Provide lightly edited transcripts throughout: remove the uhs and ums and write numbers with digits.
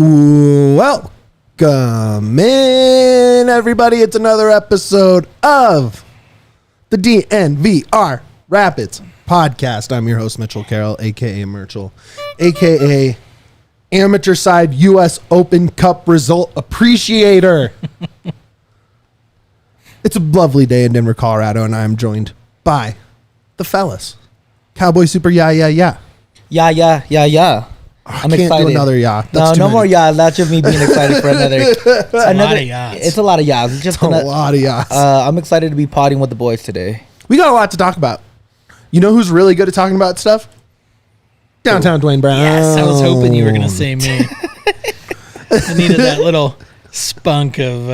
Welcome in, everybody. It's another episode of the DNVR Rapids Podcast. I'm your host, Mitchell Carroll, a.k.a. Merchel, a.k.a. Amateur Side U.S. Open Cup Result Appreciator. It's a lovely day in Denver, Colorado, and I'm joined by the fellas. Cowboy Super Yeah. Yeah. I'm can't excited. do another yeah. No more yeah. That's just me being excited for another. It's a lot of yachts. It's a lot of yachts. It's just A lot of yachts. I'm excited to be potting with the boys today. We got a lot to talk about. You know who's really good at talking about stuff? Downtown Duane Brown. Yes, I was hoping you were going to say me. I needed that little spunk of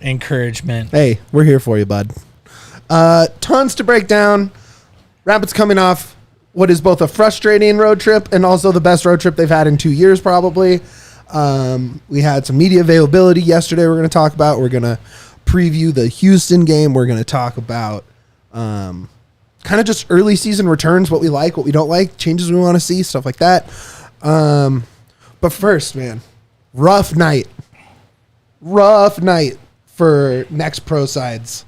encouragement. Hey, we're here for you, bud. Tons to break down. Rapids coming off what is both a frustrating road trip and also the best road trip they've had in 2 years, probably. We had some media availability yesterday we're going to talk about. We're going to preview the Houston game. We're going to talk about kind of just early season returns, what we like, what we don't like, changes we want to see, stuff like that. But first, man, rough night for next pro sides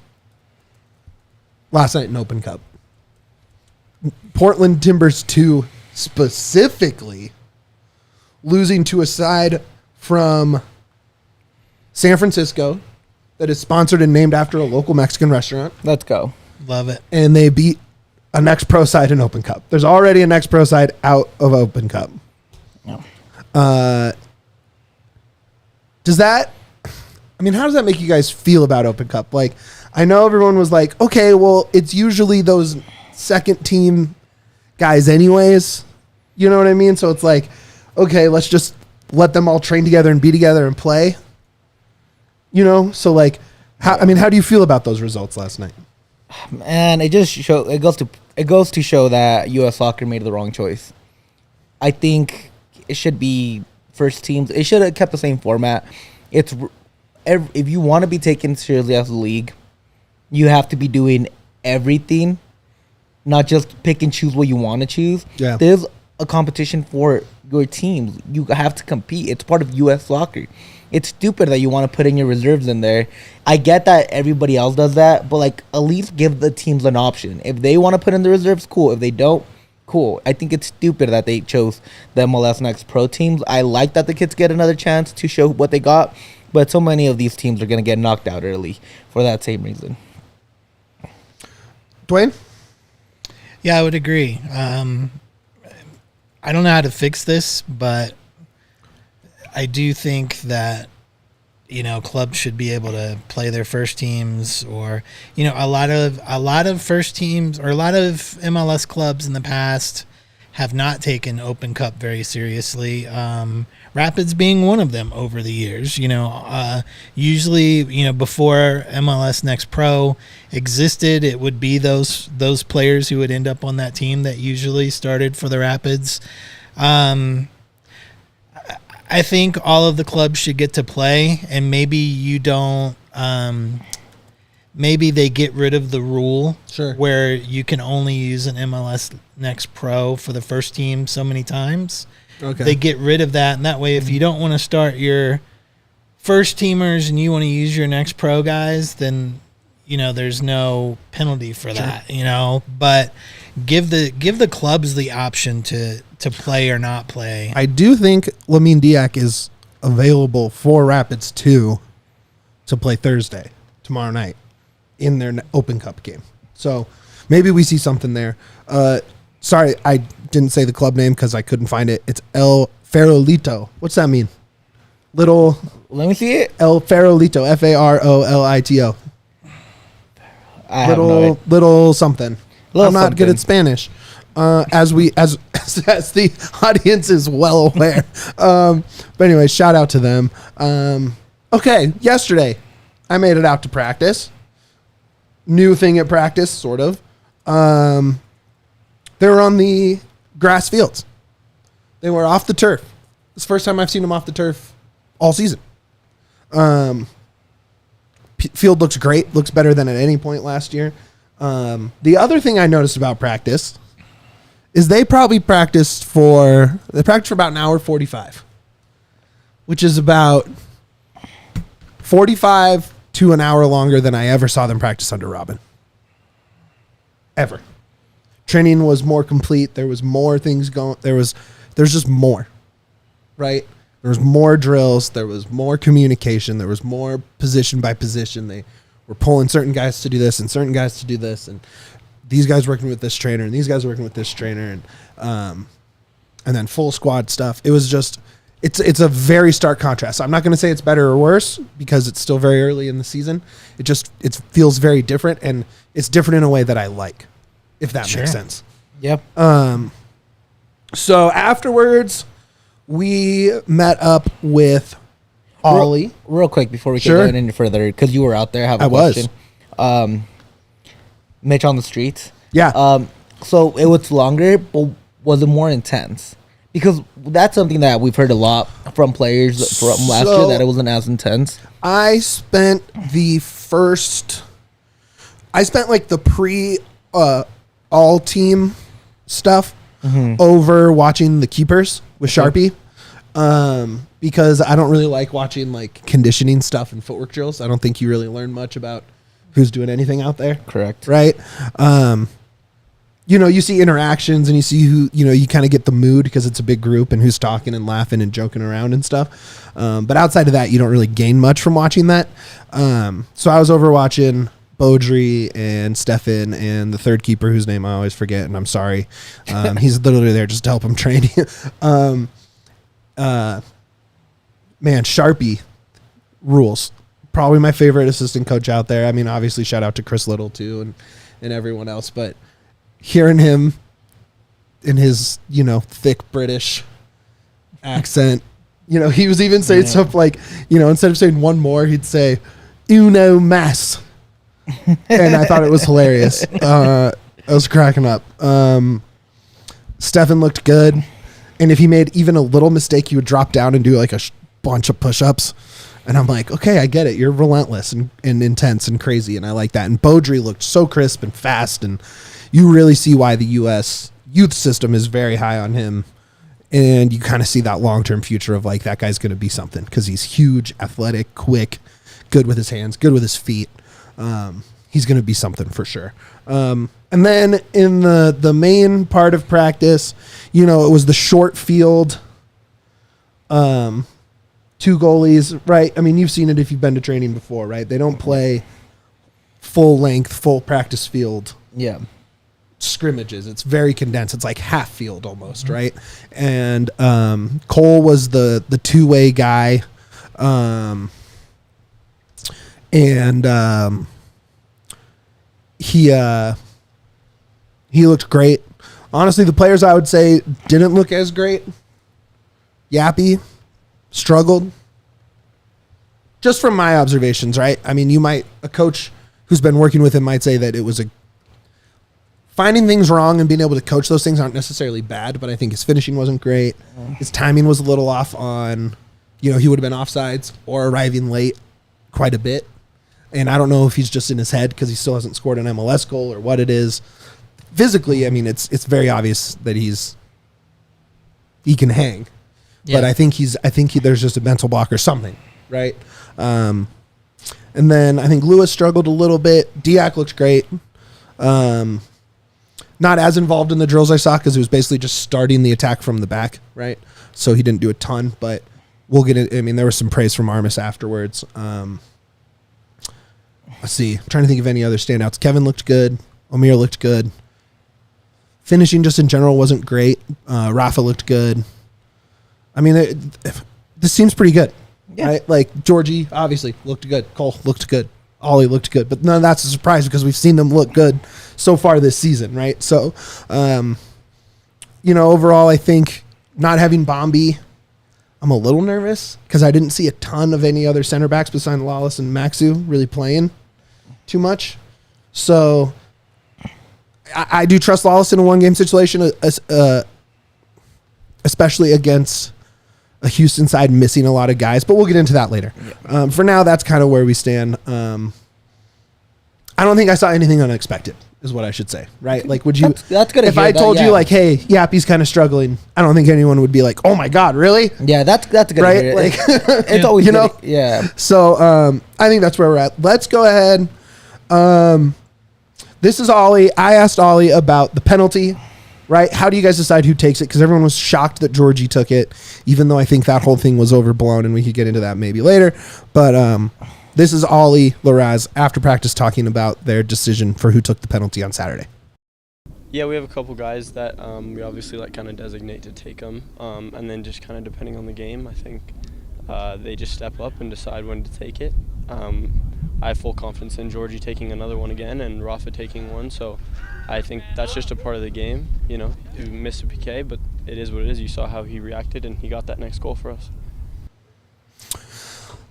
last night in Open Cup. Portland Timbers 2 specifically losing to a side from San Francisco that is sponsored and named after a local Mexican restaurant. Let's go. Love it. And they beat a next pro side in Open Cup. There's already a next pro side out of Open Cup. No. How does that make you guys feel about Open Cup? Like, I know everyone was like, okay, well, it's usually those second team guys anyways. You know what I mean? So it's like, okay, let's just let them all train together and be together and play. You know? So like, how do you feel about those results last night? Man, it goes to show that U.S. Soccer made the wrong choice. I think it should be first teams. It should have kept the same format. If you want to be taken seriously as a league, you have to be doing everything, not just pick and choose what you want to choose. Yeah. There's a competition for your teams. You have to compete. It's part of U.S. Soccer. It's stupid that you want to put in your reserves in there. I get that everybody else does that, but like at least give the teams an option. If they want to put in the reserves, cool. If they don't, cool. I think it's stupid that they chose the MLS Next Pro teams. I like that the kids get another chance to show what they got, but so many of these teams are going to get knocked out early for that same reason. Duane? Yeah, I would agree. I don't know how to fix this, but I do think that, clubs should be able to play their first teams, or, a lot of first teams or a lot of MLS clubs in the past have not taken Open Cup very seriously. Rapids being one of them over the years. Usually, before MLS Next Pro existed, it would be those players who would end up on that team that usually started for the Rapids. I think all of the clubs should get to play, and maybe you don't. Maybe they get rid of the rule where you can only use an MLS Next Pro for the first team so many times. Okay. They get rid of that, and that way, if you don't want to start your first teamers and you want to use your Next Pro guys, then there's no penalty for that. But give the clubs the option to play or not play. I do think Lamine Diak is available for Rapids 2 to play Thursday, tomorrow night, in their Open Cup game. So maybe we see something there. Sorry, I didn't say the club name because I couldn't find it. It's El Farolito. What's that mean? Let me see it. El Farolito, Farolito. Little something. I'm not good at Spanish, as the audience is well aware. But anyway, shout out to them. Okay, yesterday I made it out to practice. New thing at practice, sort of. They were on the grass fields. They were off the turf. It's the first time I've seen them off the turf all season. Field looks great. Looks better than at any point last year. The other thing I noticed about practice is they practiced for about an hour 45, which is about 45 to an hour longer than I ever saw them practice under Robin. Ever. Training was more complete. There was more things going. There's just more, right? There was more drills. There was more communication. There was more position by position. They were pulling certain guys to do this and certain guys to do this, and these guys working with this trainer and these guys working with this trainer, and then full squad stuff. It was just, it's a very stark contrast. I'm not going to say it's better or worse because it's still very early in the season. It feels very different, and it's different in a way that I like, if that makes sense. Yep. So afterwards, we met up with Ollie. Real quick before we get going any further, because you were out there. I have a question. Mitch on the streets. Yeah. So it was longer, but was it more intense? Because that's something that we've heard a lot from players from last year, that it wasn't as intense. I spent like the pre all team stuff over watching the keepers with Sharpie. Because I don't really like watching like conditioning stuff and footwork drills. I don't think you really learn much about who's doing anything out there. Correct. Right. You see interactions and you see who, you kind of get the mood because it's a big group and who's talking and laughing and joking around and stuff. But outside of that, you don't really gain much from watching that. So I was over watching Beaudry and Stefan and the third keeper whose name I always forget, and I'm sorry. He's literally there just to help him train. Man, Sharpie rules. Probably my favorite assistant coach out there. I mean, obviously, shout out to Chris Little too, and everyone else. But hearing him in his thick British accent, he was even saying stuff like, instead of saying one more, he'd say "uno mas," and I thought it was hilarious. I was cracking up. Stefan looked good, and if he made even a little mistake, he would drop down and do like a bunch of push-ups. And I'm like, okay, I get it. You're relentless and intense and crazy, and I like that. And Beaudry looked so crisp and fast, and you really see why the U.S. youth system is very high on him. And you kind of see that long-term future of like, that guy's going to be something because he's huge, athletic, quick, good with his hands, good with his feet. He's going to be something for sure. And then in the main part of practice, it was the short field, two goalies, right? I mean, you've seen it if you've been to training before, right? They don't play full length, full practice field scrimmages. It's very condensed. It's like half field almost, right? And Cole was the two-way guy. He looked great. Honestly, the players I would say didn't look as great. Yappy struggled. Just from my observations, right? I mean, a coach who's been working with him might say that it was finding things wrong and being able to coach those things aren't necessarily bad, but I think his finishing wasn't great. His timing was a little off on, he would have been offsides or arriving late quite a bit. And I don't know if he's just in his head because he still hasn't scored an MLS goal or what it is. Physically, I mean, it's very obvious that he can hang. Yeah. But I think there's just a mental block or something, right? And then I think Lewis struggled a little bit. Diak looked great. Not as involved in the drills I saw because it was basically just starting the attack from the back, right? So he didn't do a ton, but we'll get it. I mean, there was some praise from Armas afterwards. Let's see. I'm trying to think of any other standouts. Kevin looked good. Omir looked good. Finishing just in general wasn't great. Rafa looked good. I mean, this seems pretty good, right? Like, Georgie obviously looked good. Cole looked good. Ollie looked good. But none of that's a surprise because we've seen them look good so far this season, right? So, overall, I think not having Bombi, I'm a little nervous because I didn't see a ton of any other center backs besides Lawless and Maxu really playing too much. So, I do trust Lawless in a one-game situation, especially against a Houston side missing a lot of guys, but we'll get into that later. For now, that's kind of where we stand. I don't think I saw anything unexpected is what I should say, right? Like, would you? That's good. If I told you, like, hey, Yappy's kind of struggling, I don't think anyone would be like, oh my god, really? Yeah, that's good. Right? Like, it's always good. Yeah. So I think that's where we're at. Let's go ahead. This is Ollie. I asked Ollie about the penalty. Right? How do you guys decide who takes it? Because everyone was shocked that Georgie took it, even though I think that whole thing was overblown, and we could get into that maybe later. But this is Ollie Laraz after practice talking about their decision for who took the penalty on Saturday. Yeah, we have a couple guys that we obviously like kind of designate to take them, and then just kind of depending on the game, I think they just step up and decide when to take it. I have full confidence in Georgie taking another one again and Rafa taking one, so I think that's just a part of the game. You know, he missed a PK, but it is what it is. You saw how he reacted, and he got that next goal for us.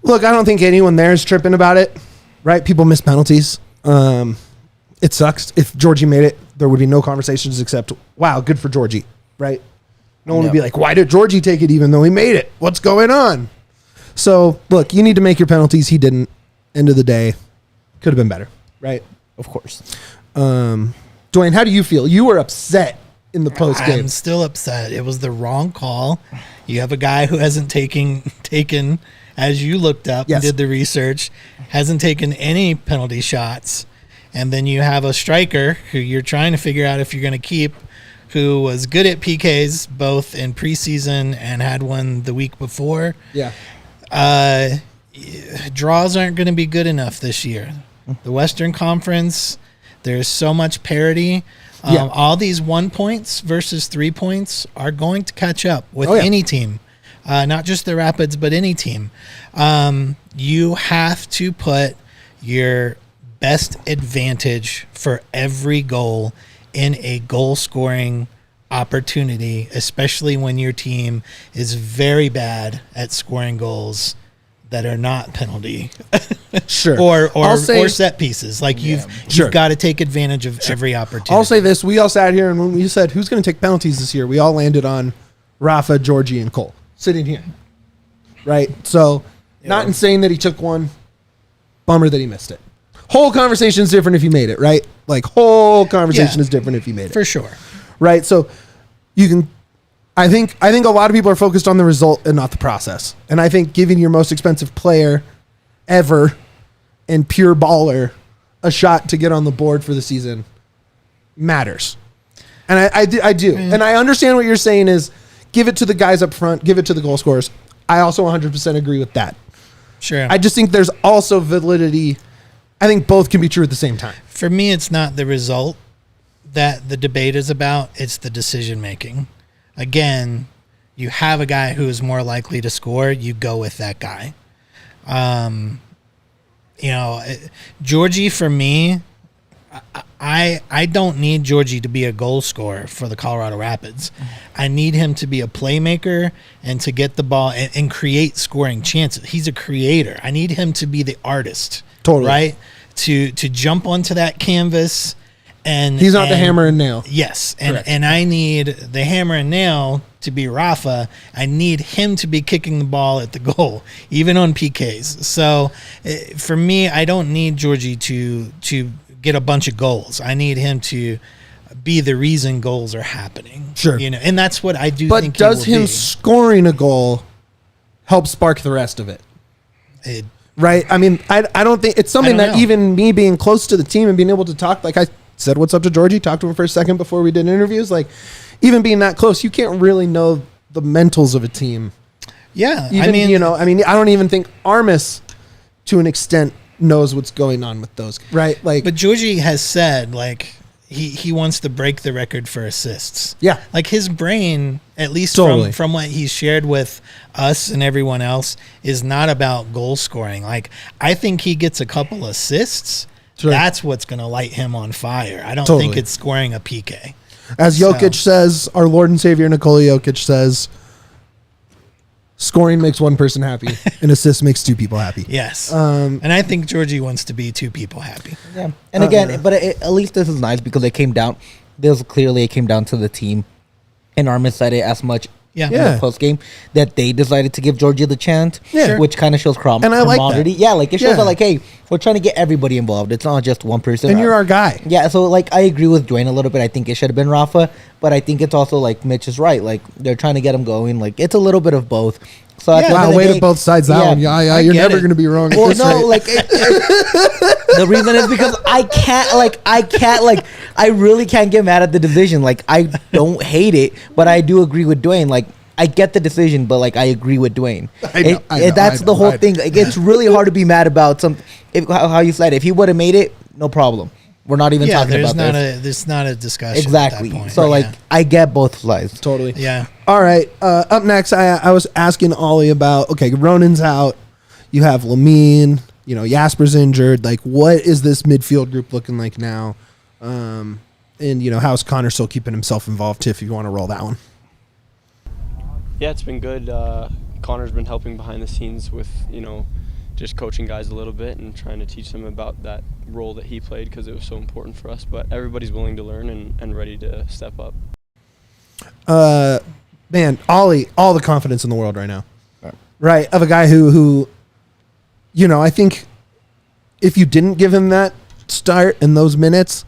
Look, I don't think anyone there is tripping about it, right? People miss penalties. It sucks. If Georgie made it, there would be no conversations except, wow, good for Georgie, right? No one would be like, why did Georgie take it even though he made it? What's going on? So, look, you need to make your penalties. He didn't. End of the day, could have been better, right? Of course. Duane, how do you feel? You were upset in the post game. I'm still upset. It was the wrong call. You have a guy who hasn't taken, as you looked up and did the research, hasn't taken any penalty shots. And then you have a striker who you're trying to figure out if you're going to keep, who was good at PKs both in preseason and had one the week before. Yeah. Draws aren't going to be good enough this year. The Western Conference, there's so much parity. All these 1 points versus 3 points are going to catch up with any team, not just the Rapids, but any team. You have to put your best advantage for every goal in a goal-scoring opportunity, especially when your team is very bad at scoring goals that are not penalty, sure, or set pieces. Like you've got to take advantage of every opportunity. I'll say this: we all sat here, and when we said who's going to take penalties this year, we all landed on Rafa, Georgie, and Cole sitting here, right? So, not insane that he took one. Bummer that he missed it. Whole conversation is different if you made it, right? Like whole conversation is different if you made it, for sure, right? So, you can. I think a lot of people are focused on the result and not the process. And I think giving your most expensive player ever and pure baller a shot to get on the board for the season matters. And I do. And I understand what you're saying is give it to the guys up front, give it to the goal scorers. I also 100% agree with that. Sure. I just think there's also validity. I think both can be true at the same time. For me, it's not the result that the debate is about. It's the decision making. Again, you have a guy who is more likely to score, you go with that guy. Georgie, for me, I don't need Georgie to be a goal scorer for the Colorado Rapids. I need him to be a playmaker and to get the ball and create scoring chances. He's a creator. I need him to be the artist. Totally. Right? To jump onto that canvas. And he's not the hammer and nail. Yes. And I need the hammer and nail to be Rafa. I need him to be kicking the ball at the goal, even on PKs. So for me, I don't need Georgie to get a bunch of goals. I need him to be the reason goals are happening. Sure. And that's what I do but think. But does him scoring a goal help spark the rest of it? Right? I mean, I don't think it's something that even me being close to the team and being able to talk, like I said, what's up to Georgie, talked to him for a second before we did interviews. Like, even being that close, you can't really know the mentals of a team. Yeah. I don't even think Armas, to an extent, knows what's going on with those, right? Like, but Georgie has said, like, he wants to break the record for assists. Yeah. Like, his brain, at least from what he's shared with us and everyone else, is not about goal scoring. Like, I think he gets a couple assists. Sure. That's what's going to light him on fire. I don't think it's scoring a PK. As Jokic says, our Lord and Savior Nikola Jokic says, scoring makes one person happy, and assist makes two people happy. Yes. And I think Georgie wants to be two people happy. Yeah. And again, but at least this is nice because it came down to the team. And Armas said it as much Yeah. Post game that they decided to give Georgia the chance, which kind of shows And I like that. Yeah, like it shows that like, hey, we're trying to get everybody involved. It's not just one person. And you're our guy. Yeah, so like I agree with Duane a little bit. I think it should have been Rafa, but I think it's also like Mitch is right. Like they're trying to get him going. Like it's a little bit of both. So at the end of the way day- to both sides that one. Yeah, you're never going to be wrong. Well, no, like the reason is because I really can't get mad at the decision. Like I don't hate it, but I do agree with Duane. Like I get the decision, but like I agree with Duane. That's the whole thing. Like, it's really hard to be mad about how you said it. If he would have made it, no problem. We're not even talking about this. There's not a discussion. Exactly. At that point. So like I get both sides. Totally. Yeah. All right. Up next, I was asking Ollie about, okay, Ronan's out. You have Lamine. Jasper's injured. Like, what is this midfield group looking like now? And, how's Connor still keeping himself involved, if you want to roll that one? Yeah, it's been good. Connor's been helping behind the scenes with, just coaching guys a little bit and trying to teach them about that role that he played because it was so important for us. But everybody's willing to learn and ready to step up. Man, Ollie, all the confidence in the world right now. Right, of a guy who I think if you didn't give him that start and those minutes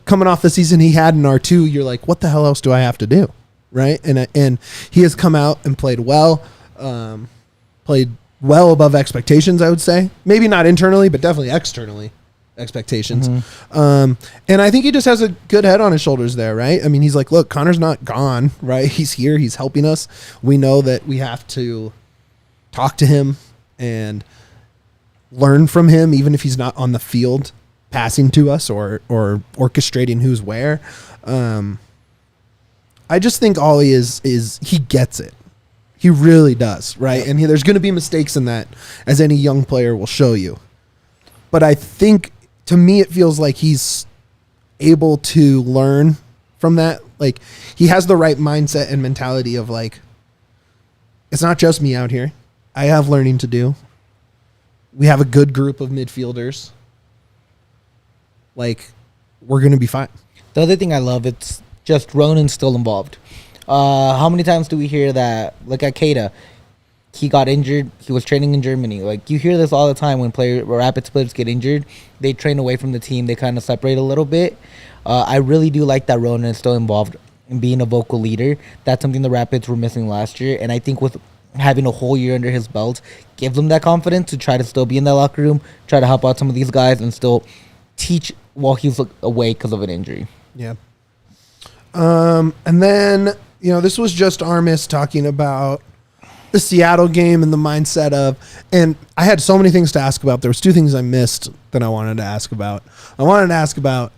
coming off the season he had in R2, you're like, what the hell else do I have to do? Right? And he has come out and played well above expectations, I would say. Maybe not internally, but definitely externally expectations. And I think he just has a good head on his shoulders there, right? I mean, he's like, look, Connor's not gone, right? He's here. He's helping us. We know that we have to talk to him and learn from him, even if he's not on the field passing to us or orchestrating who's where. I just think Ollie is he gets it. He really does, right? And there's going to be mistakes in that, as any young player will show you. But I think, to me, it feels like he's able to learn from that. Like, he has the right mindset and mentality of, like, it's not just me out here. I have learning to do. We have a good group of midfielders. Like, we're going to be fine. The other thing I love, it's just Ronan's still involved. How many times do we hear that? Like at Keita, he got injured. He was training in Germany. Like you hear this all the time when Rapids players get injured. They train away from the team. They kind of separate a little bit. I really do like that Ronan is still involved in being a vocal leader. That's something the Rapids were missing last year. And I think with having a whole year under his belt, gives him that confidence to try to still be in that locker room, try to help out some of these guys, and still teach while he's away because of an injury. Yeah. And then, this was just Armas talking about the Seattle game and the mindset of, and I had so many things to ask about. There was two things I missed that I wanted to ask about. I wanted to ask about,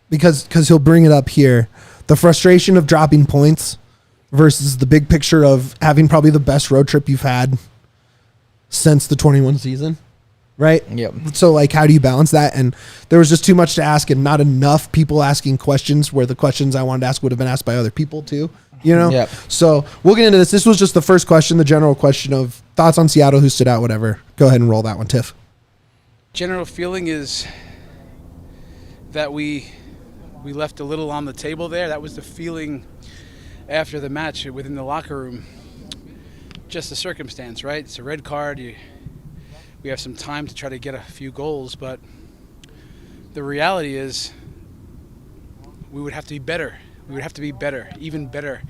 because he'll bring it up here, the frustration of dropping points versus the big picture of having probably the best road trip you've had since the 21 season. Right? Yep. So, like, how do you balance that? And there was just too much to ask and not enough people asking questions where the questions I wanted to ask would have been asked by other people too, Yep. So we'll get into this. This was just the first question, the general question of thoughts on Seattle, who stood out, whatever. Go ahead and roll that one, Tiff. General feeling is that we left a little on the table there. That was the feeling after the match within the locker room. Just the circumstance, right? It's a red card. We have some time to try to get a few goals, but the reality is we would have to be better. We would have to be better, even better,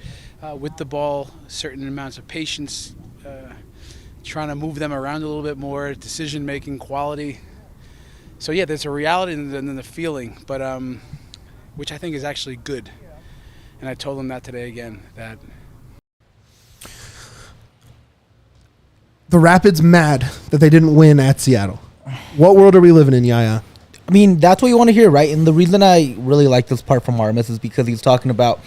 with the ball, certain amounts of patience, trying to move them around a little bit more, decision-making, quality. So, yeah, there's a reality and then the feeling, but which I think is actually good. And I told them that today again, that The Rapids mad that they didn't win at Seattle. What world are we living in, Yaya? I mean, that's what you want to hear, right? And the reason I really like this part from Armas is because he's talking about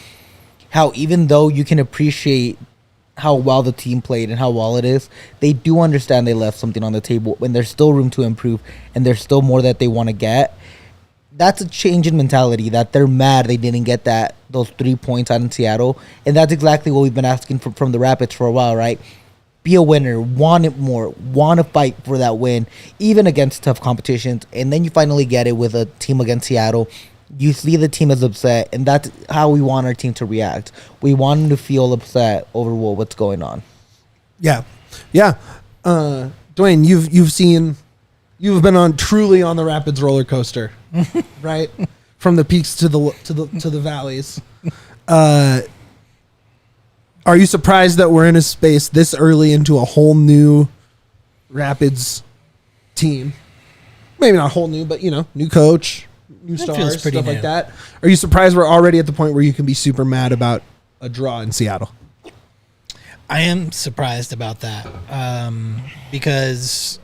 how even though you can appreciate how well the team played and how well it is, they do understand they left something on the table when there's still room to improve and there's still more that they want to get. That's a change in mentality, that they're mad they didn't get those 3 points out in Seattle. And that's exactly what we've been asking from the Rapids for a while, right? Be a winner, want it more, want to fight for that win, even against tough competitions. And then you finally get it with a team against Seattle. you see the team is upset, and that's how we want our team to react. We want them to feel upset over what's going on. Yeah. Duane, you've been truly on the Rapids roller coaster, right? From the peaks to the valleys. Are you surprised that we're in a space this early into a whole new Rapids team? Maybe not whole new, but new coach, new stars, stuff new. like that. Are you surprised we're already at the point where you can be super mad about a draw in Seattle? I am surprised about that because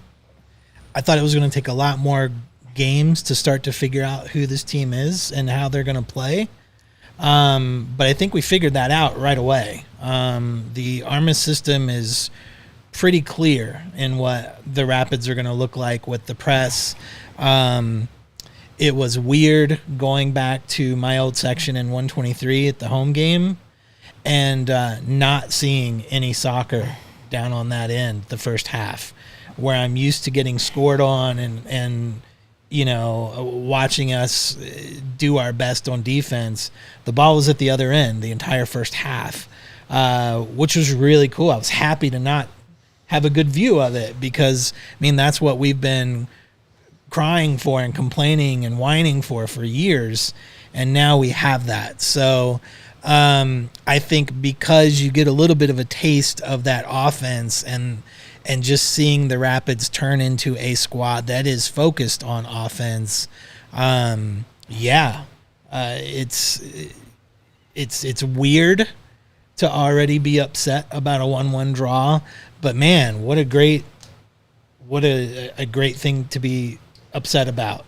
I thought it was going to take a lot more games to start to figure out who this team is and how they're going to play. But I think we figured that out right away. The Armas system is pretty clear in what the Rapids are going to look like with the press. It was weird going back to my old section in 123 at the home game and not seeing any soccer down on that end the first half, where I'm used to getting scored on and watching us do our best on defense. The ball was at the other end the entire first half, which was really cool. I was happy to not have a good view of it because, that's what we've been crying for and complaining and whining for years, and now we have that. So I think because you get a little bit of a taste of that offense and just seeing the Rapids turn into a squad that is focused on offense, it's weird to already be upset about a 1-1 draw, but man, what a great thing to be upset about,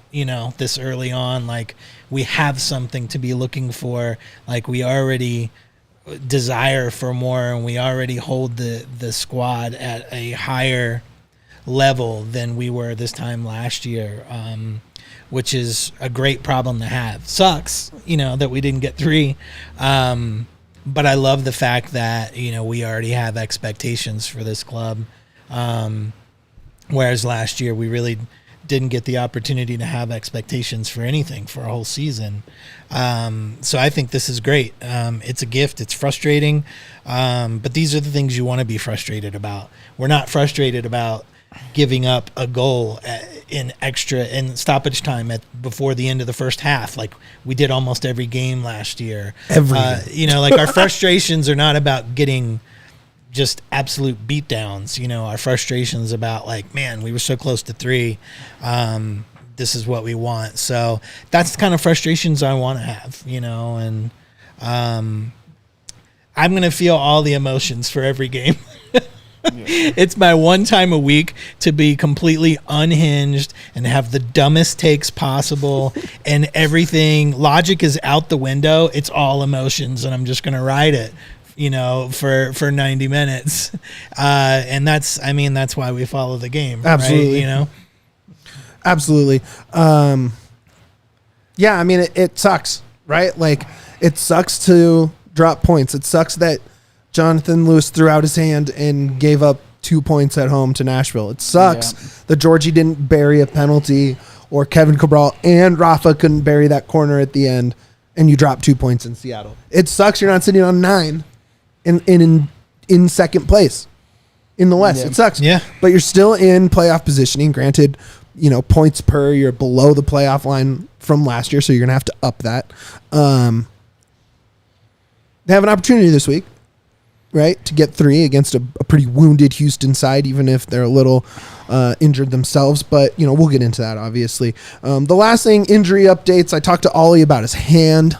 this early on. Like, we have something to be looking for. Like, we already desire for more, and we already hold the squad at a higher level than we were this time last year, which is a great problem to have. Sucks, that we didn't get 3, but I love the fact that we already have expectations for this club, whereas last year we really didn't get the opportunity to have expectations for anything for a whole season. So I think this is great. It's a gift. It's frustrating. But these are the things you want to be frustrated about. We're not frustrated about giving up a goal in stoppage time before the end of the first half, like we did almost every game last year. Our frustrations are not about getting just absolute beatdowns. Our frustrations about we were so close to 3. This is what we want. So that's the kind of frustrations I want to have, and I'm going to feel all the emotions for every game. It's my one time a week to be completely unhinged and have the dumbest takes possible, and everything logic is out the window. It's all emotions, and I'm just going to ride it, for 90 minutes. And that's why we follow the game. Absolutely. Right? Absolutely. It sucks, right? Like, it sucks to drop points. It sucks that Jonathan Lewis threw out his hand and gave up 2 points at home to Nashville. It sucks that Georgie didn't bury a penalty, or Kevin Cabral and Rafa couldn't bury that corner at the end, and you dropped 2 points in Seattle. It sucks you're not sitting on 9 in second place in the West. It sucks. Yeah. But you're still in playoff positioning. Granted, points per, you're below the playoff line from last year, so you're going to have to up that. They have an opportunity this week, right, to get 3 against a pretty wounded Houston side, even if they're a little injured themselves. But, we'll get into that, obviously. The last thing, injury updates. I talked to Ollie about his hand.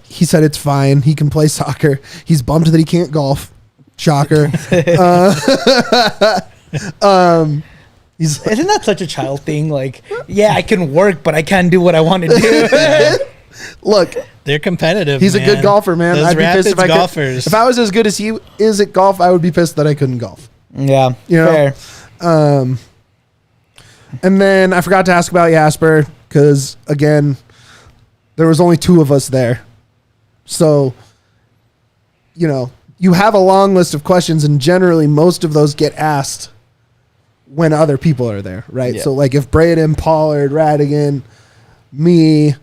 He said it's fine. He can play soccer. He's bummed that he can't golf. Shocker. Isn't that such a child thing? I can work, but I can't do what I want to do. Look, they're competitive. He's a good golfer, man. Those I'd be pissed Rapids golfers. If I was as good as he is at golf, I would be pissed that I couldn't golf. Yeah, fair. fair. And then I forgot to ask about Jasper because, again, there was only 2 of us there. So, you have a long list of questions, and generally most of those get asked when other people are there, right? Yeah. So, if Braden, Pollard, Radigan, me,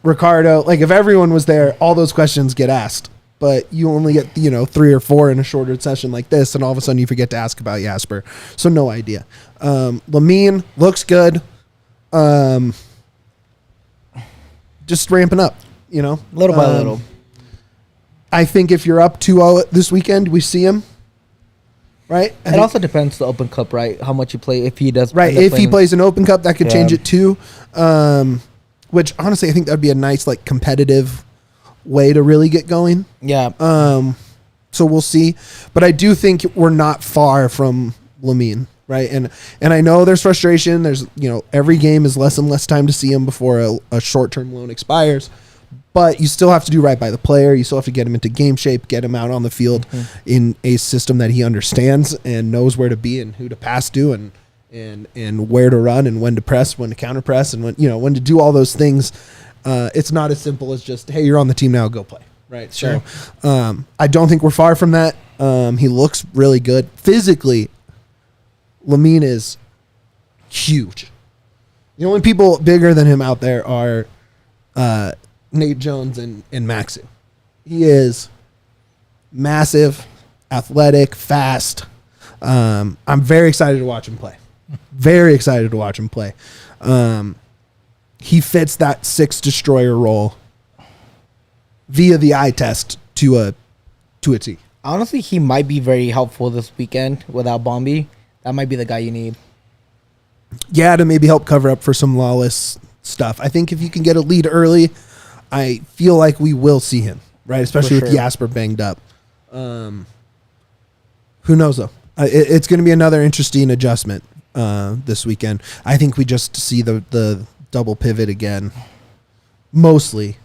Ricardo, like if everyone was there, all those questions get asked. But you only get, 3 or 4 in a shorter session like this, and all of a sudden you forget to ask about Jasper. So no idea. Lamine looks good. Just ramping up, Little by little. I think if you're up 2-0 this weekend, we see him. Right? It also depends the Open Cup, right? How much you play. If he does, right? If he plays an Open Cup, that could change it too. Which honestly, I think that'd be a nice, like, competitive way to really get going. Yeah. So we'll see, but I do think we're not far from Lamine, right? And I know there's frustration. There's every game is less and less time to see him before a short-term loan expires. But you still have to do right by the player. You still have to get him into game shape, get him out on the field in a system that he understands and knows where to be and who to pass to and where to run and when to press, when to counter press, and when to do all those things. It's not as simple as just, hey, you're on the team now, go play. Right. Sure. So I don't think we're far from that. He looks really good. Physically, Lamine is huge. The only people bigger than him out there are Nate Jones and Maxu. He is massive, athletic, fast. I'm very excited to watch him play. Very excited to watch him play. He fits that 6 destroyer role via the eye test to a T. Honestly, he might be very helpful this weekend without Bombi. That might be the guy you need. Yeah, to maybe help cover up for some lawless stuff. I think if you can get a lead early, I feel like we will see him, right? Especially with Jasper banged up. Who knows, though? It's going to be another interesting adjustment this weekend. I think we just see the double pivot again, mostly,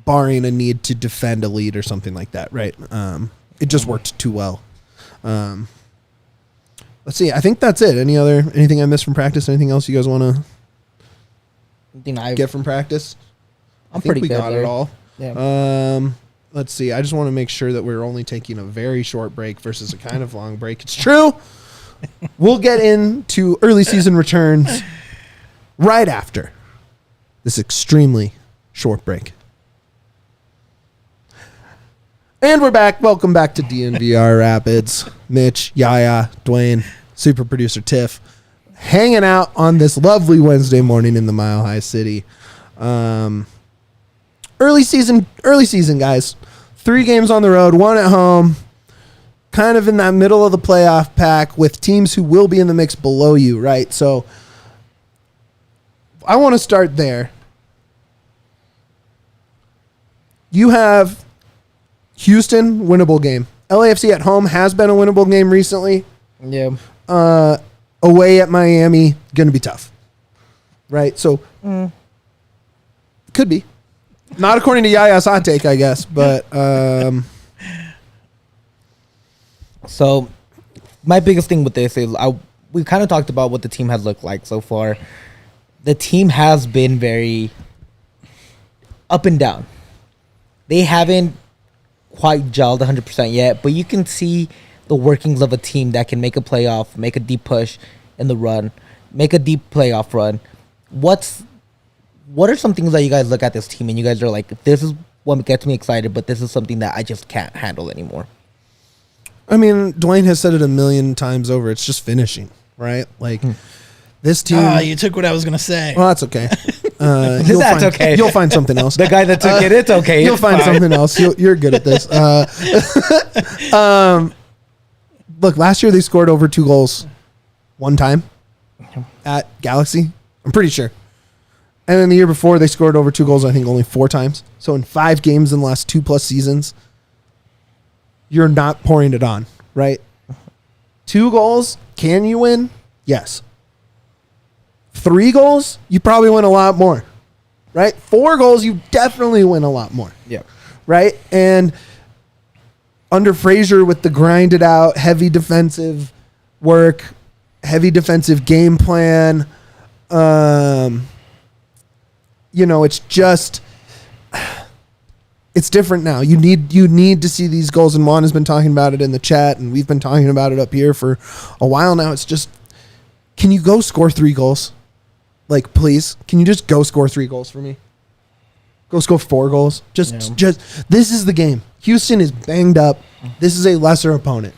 barring a need to defend a lead or something like that, right? It just worked too well. Let's see. I think that's it. Anything I missed from practice? Anything else you guys want to get from practice? I'm pretty good. We got it all. Yeah. Let's see. I just want to make sure that we're only taking a very short break versus a kind of long break. It's true. We'll get into early season returns right after this extremely short break. And we're back. Welcome back to DNVR Rapids. Mitch, Yaya, Duane, super producer Tiff, hanging out on this lovely Wednesday morning in the Mile High City. Early season, guys. 3 games on the road, 1 at home. Kind of in that middle of the playoff pack with teams who will be in the mix below you, right? So I want to start there. You have Houston, winnable game. LAFC at home has been a winnable game recently. Yeah. Away at Miami, going to be tough. Right? So, could be. Not according to Yaya's hot take, I guess, but... So, my biggest thing with this is we kind of talked about what the team has looked like so far. The team has been very up and down. They haven't quite gelled 100% yet, but you can see the workings of a team that can make a playoff, make a deep push in the run, make a deep playoff run. What are some things that you guys look at this team and you guys are like, this is what gets me excited, but this is something that I just can't handle anymore? I mean, Duane has said it a million times over. It's just finishing, right? Like, this team... you took what I was going to say. Well, that's okay. Okay. You'll find something else. The guy that took it's okay. You'll find something else. You're good at this. Look, last year they scored over 2 goals one time at Galaxy. I'm pretty sure. And then the year before, they scored over 2 goals, I think, only 4 times. So in 5 games in the last 2+ seasons, you're not pouring it on, right? 2 goals, can you win? Yes. 3 goals, you probably win a lot more, right? 4 goals, you definitely win a lot more. Yeah. Right? And under Frazier with the grinded out, heavy defensive work, heavy defensive game plan, it's just... It's different now. You need to see these goals, and Juan has been talking about it in the chat, and we've been talking about it up here for a while now. It's just, can you go score 3 goals? Like, please, can you just go score 3 goals for me? Go score 4 goals. Just this is the game. Houston is banged up. This is a lesser opponent,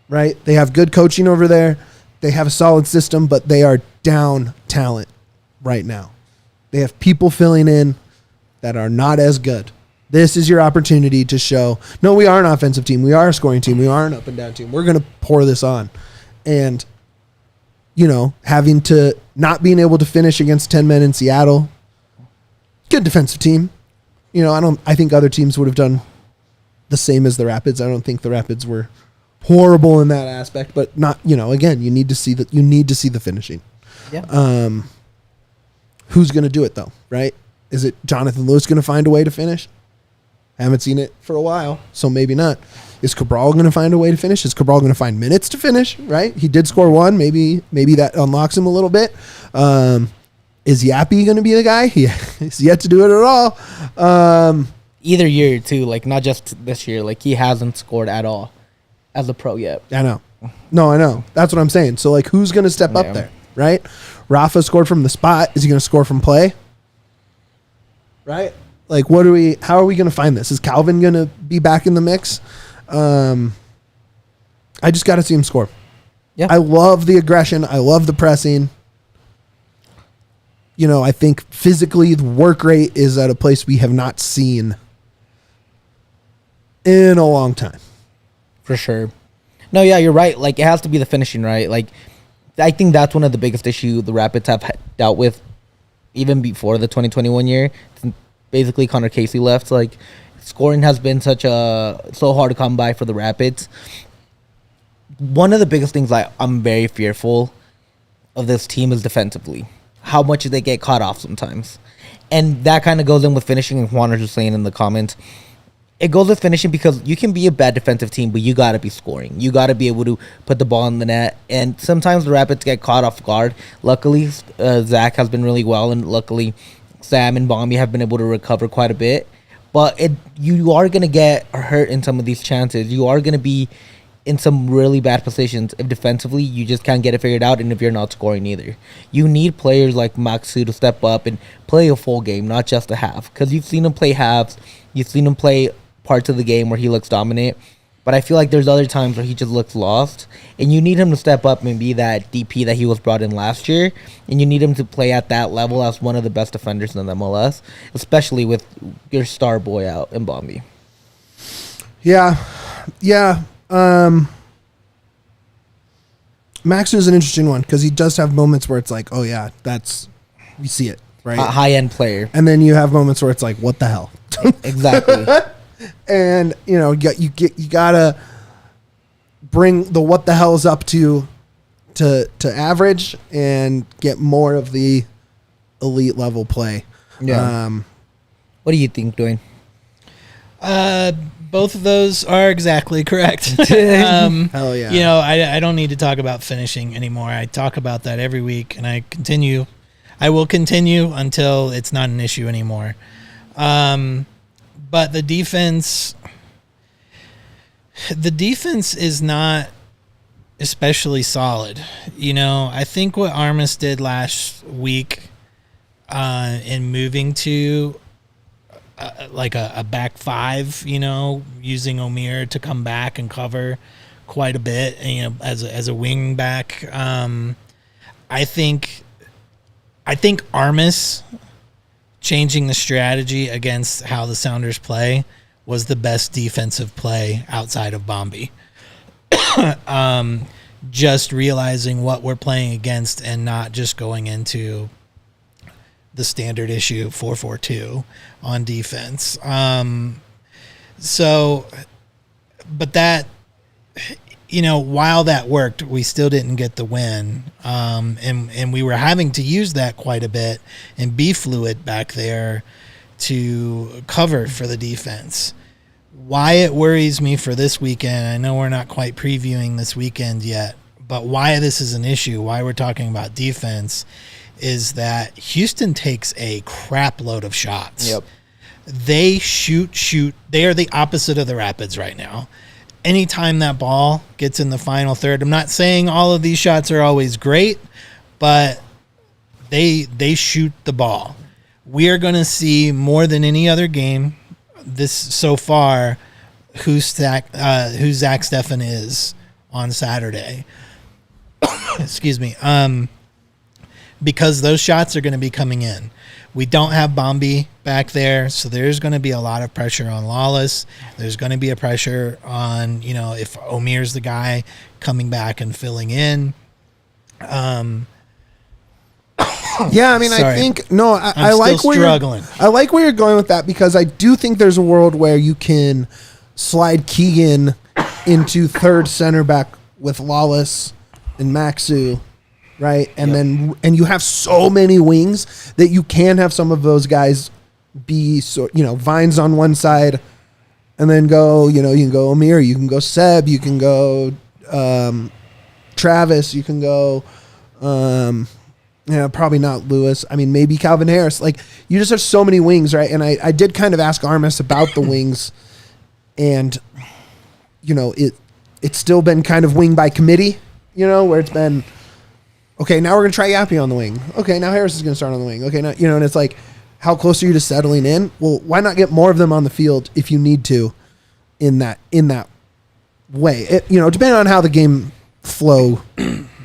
right? They have good coaching over there. They have a solid system, but they are down talent right now. They have people filling in that are not as good. This is your opportunity to show, no, we are an offensive team. We are a scoring team. We are an up and down team. We're going to pour this on. And, having to not being able to finish against 10 men in Seattle, good defensive team. I think other teams would have done the same as the Rapids. I don't think the Rapids were horrible in that aspect, but not, again, you need to see the finishing. Yeah. Who's going to do it though, right? Is it Jonathan Lewis going to find a way to finish? Haven't seen it for a while, so maybe not. Is Cabral going to find a way to finish? Is Cabral going to find minutes to finish, right? He did score 1. Maybe that unlocks him a little bit. Is Yappy going to be the guy? He's yet to do it at all. Either year, too. Like, not just this year. Like, he hasn't scored at all as a pro yet. I know. No, I know. That's what I'm saying. So, like, who's going to step up there, right? Rafa scored from the spot. Is he going to score from play? Right? Like, how are we going to find this? Is Calvin going to be back in the mix? I just got to see him score. Yeah. I love the aggression. I love the pressing. I think physically the work rate is at a place we have not seen in a long time. For sure. No, yeah, you're right. Like, it has to be the finishing, right? Like, I think that's one of the biggest issues the Rapids have dealt with even before the 2021 year. Basically, Connor Casey left. Like, scoring has been so hard to come by for the Rapids. One of the biggest things I'm very fearful of this team is defensively. How much they get caught off sometimes. And that kind of goes in with finishing, and Juan was just saying in the comments. It goes with finishing because you can be a bad defensive team, but you got to be scoring. You got to be able to put the ball in the net. And sometimes the Rapids get caught off guard. Luckily, Zach has been really well, and luckily Sam and Bombi have been able to recover quite a bit. But you are going to get hurt in some of these chances. You are going to be in some really bad positions if defensively you just can't get it figured out, and if you're not scoring either. You need players like Maxu to step up and play a full game, not just a half. Because you've seen him play halves. You've seen him play parts of the game where he looks dominant. But I feel like there's other times where he just looks lost. And you need him to step up and be that DP that he was brought in last year. And you need him to play at that level as one of the best defenders in the MLS. Especially with your star boy out in Bombi. Yeah. Max is an interesting one because he does have moments where it's like, oh yeah, we see it, right? A high-end player. And then you have moments where it's like, what the hell? Exactly. And you gotta bring the what the hells up to average and get more of the elite level play. Yeah. What do you think, Duane? Both of those are exactly correct. Hell yeah. I don't need to talk about finishing anymore. I talk about that every week, and I will continue until it's not an issue anymore. But the defense is not especially solid. I think what Armas did last week in moving to like a back five, using Omir to come back and cover quite a bit, as a wing back. I think Armas changing the strategy against how the Sounders play was the best defensive play outside of Bombi. Just realizing what we're playing against and not just going into the standard issue 4-4-2 on defense. But that, while that worked, we still didn't get the win. And we were having to use that quite a bit and be fluid back there to cover for the defense. Why it worries me for this weekend, I know we're not quite previewing this weekend yet, but why this is an issue, why we're talking about defense, is that Houston takes a crap load of shots. Yep. They shoot. They are the opposite of the Rapids right now. Anytime that ball gets in the final third, I'm not saying all of these shots are always great, but they shoot the ball. we are going to see more than any other game this so far who Zach Steffen is on Saturday. Excuse me. Because those shots are going to be coming in. We don't have Bombi back there, so there's going to be a lot of pressure on Lawless. There's going to be a pressure on, if Omir's the guy coming back and filling in. Yeah, I mean, Sorry. I think I I'm like still struggling. I like where you're going with that, because I do think there's a world where you can slide Keegan into third center back with Lawless and Maxu, right? And then you have so many wings that you can have some of those guys be Vines on one side, and then go you can go Amir, you can go Seb, you can go Travis, you can go. Probably not Lewis. I mean, maybe Calvin Harris. Like, you just have so many wings, right? And I did kind of ask Armas about the wings, and it's still been kind of wing by committee, where it's been, okay, now we're gonna try Yappy on the wing. Okay, now Harris is gonna start on the wing. Okay, now and it's like, how close are you to settling in? Well, why not get more of them on the field if you need to, in that way? Depending on how the game flow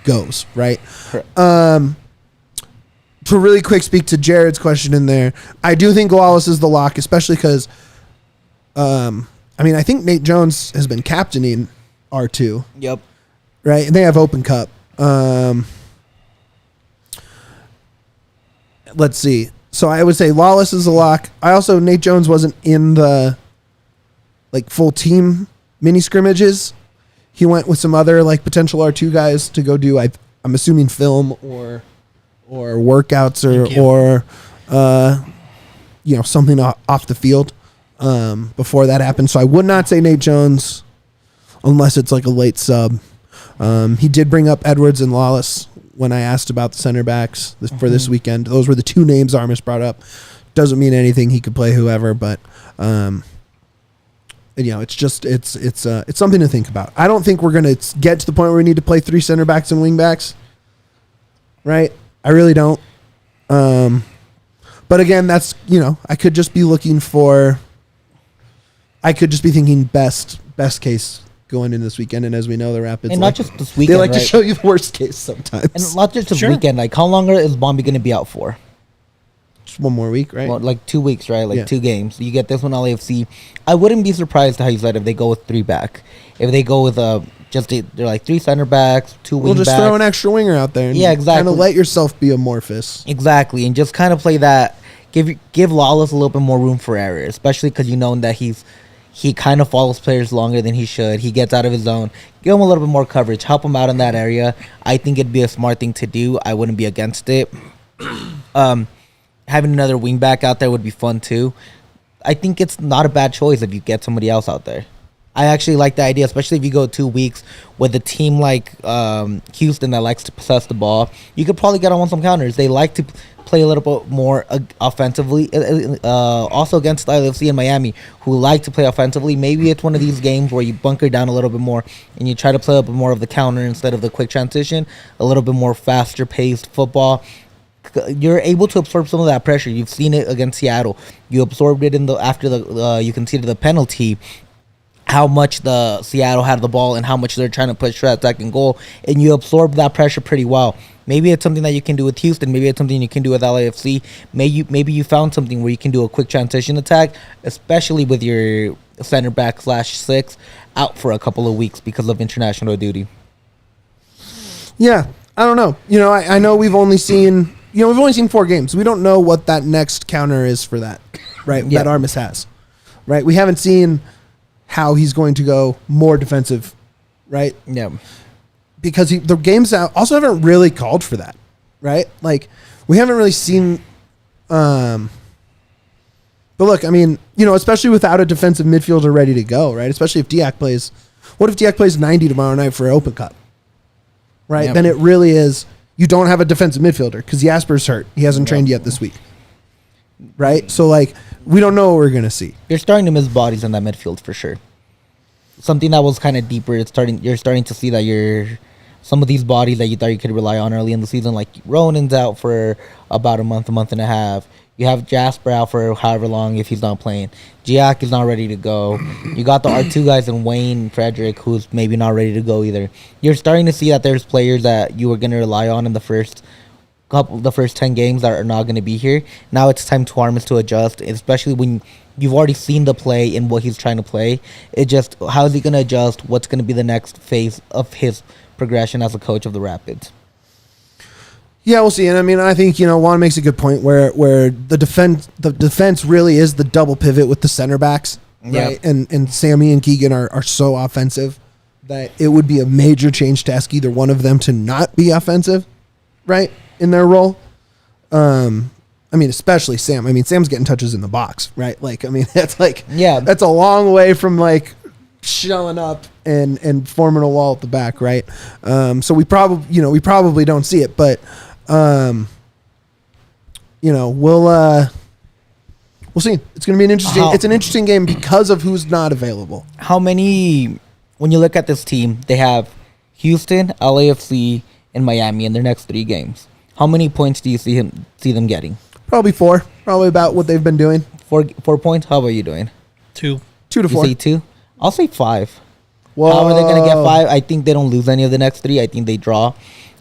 goes, right? Correct. To really quick speak to Jared's question in there, I do think Lawless is the lock, especially because, I think Nate Jones has been captaining R2. Yep. Right? And they have Open Cup. Let's see. So I would say Lawless is the lock. Nate Jones wasn't in the full team mini scrimmages. He went with some other potential R2 guys to go do, I'm assuming, film or workouts or something off the field before that happened. So I would not say Nate Jones unless it's a late sub. He did bring up Edwards and Lawless when I asked about the center backs for this weekend. Those were the two names Armas brought up. Doesn't mean anything. He could play whoever, but it's just it's something to think about. I don't think we're going to get to the point where we need to play three center backs and wing backs. Right? I really don't. But again, that's, I could just be thinking best case going into this weekend. And as we know, the Rapids, and not just this weekend, they like to show you the worst case sometimes. And not just this Sure. weekend. How longer is Bombi going to be out for? Just one more week, right? Well, 2 weeks, right? Yeah. 2 games. You get this one LAFC. I wouldn't be surprised how you said if they go with 3 back. If they go with they're 3 center backs, 2 wing backs. We'll just throw an extra winger out there. And Yeah, exactly. Kind of let yourself be amorphous. Exactly, and just kind of play that. Give Lawless a little bit more room for error, especially because that he kind of follows players longer than he should. He gets out of his zone. Give him a little bit more coverage. Help him out in that area. I think it'd be a smart thing to do. I wouldn't be against it. Having another wing back out there would be fun too. I think it's not a bad choice if you get somebody else out there. I actually like the idea, especially if you go 2 weeks with a team like Houston that likes to possess the ball. You could probably get on some counters. They like to play a little bit more offensively. Also against LAFC and Miami, who like to play offensively. Maybe it's one of these games where you bunker down a little bit more and you try to play a bit more of the counter instead of the quick transition. A little bit more faster paced football. You're able to absorb some of that pressure. You've seen it against Seattle. You absorbed it after you conceded the penalty. How much the Seattle had the ball and how much they're trying to push for that second goal, and you absorb that pressure pretty well. Maybe it's something that you can do with Houston. Maybe it's something you can do with LAFC. Maybe you found something where you can do a quick transition attack, especially with your center back /6 out for a couple of weeks because of international duty. Yeah, I don't know. I know we've only seen 4 games. We don't know what that next counter is for that, right? Yeah. That Armas has, right? We haven't seen how he's going to go more defensive, right? Yeah. Because the games also haven't really called for that, right? We haven't really seen. But look, especially without a defensive midfielder ready to go, right? Especially if Diak plays. What if Diak plays 90 tomorrow night for Open Cup, right? Yep. Then it really is. You don't have a defensive midfielder because Jasper's hurt. He hasn't trained yet this week, right? So we don't know what we're gonna see. You're starting to miss bodies in that midfield for sure. Something that was kind of deeper. You're starting to see that your some of these bodies that you thought you could rely on early in the season, like Ronan's out for about a month and a half. You have Jasper out for however long if he's not playing. Giac is not ready to go. You got the R2 guys and Wayne Frederick, who's maybe not ready to go either. You're starting to see that there's players that you were going to rely on in the first 10 games that are not going to be here. Now it's time to Armas to adjust, especially when you've already seen the play and what he's trying to play. It just, how is he going to adjust? What's going to be the next phase of his progression as a coach of the Rapids? Yeah, we'll see. And I mean, I think, Juan makes a good point where the defense really is the double pivot with the center backs, right? And Sammy and Keegan are so offensive that it would be a major change to ask either one of them to not be offensive, right, in their role. I mean, especially Sam. I mean, Sam's getting touches in the box, right? Like, I mean, that's a long way from like showing up and forming a wall at the back, right? So we probably don't see it, but we'll see. It's going to be it's an interesting game because of who's not available. When you look at this team, they have Houston, LAFC, and Miami in their next 3 games. How many points do you see them getting? Probably 4. Probably about what they've been doing. 4 points? How about you doing? 2. 2 to 4. You say 2? I'll say 5. Whoa. How are they going to get 5? I think they don't lose any of the next 3. I think they draw.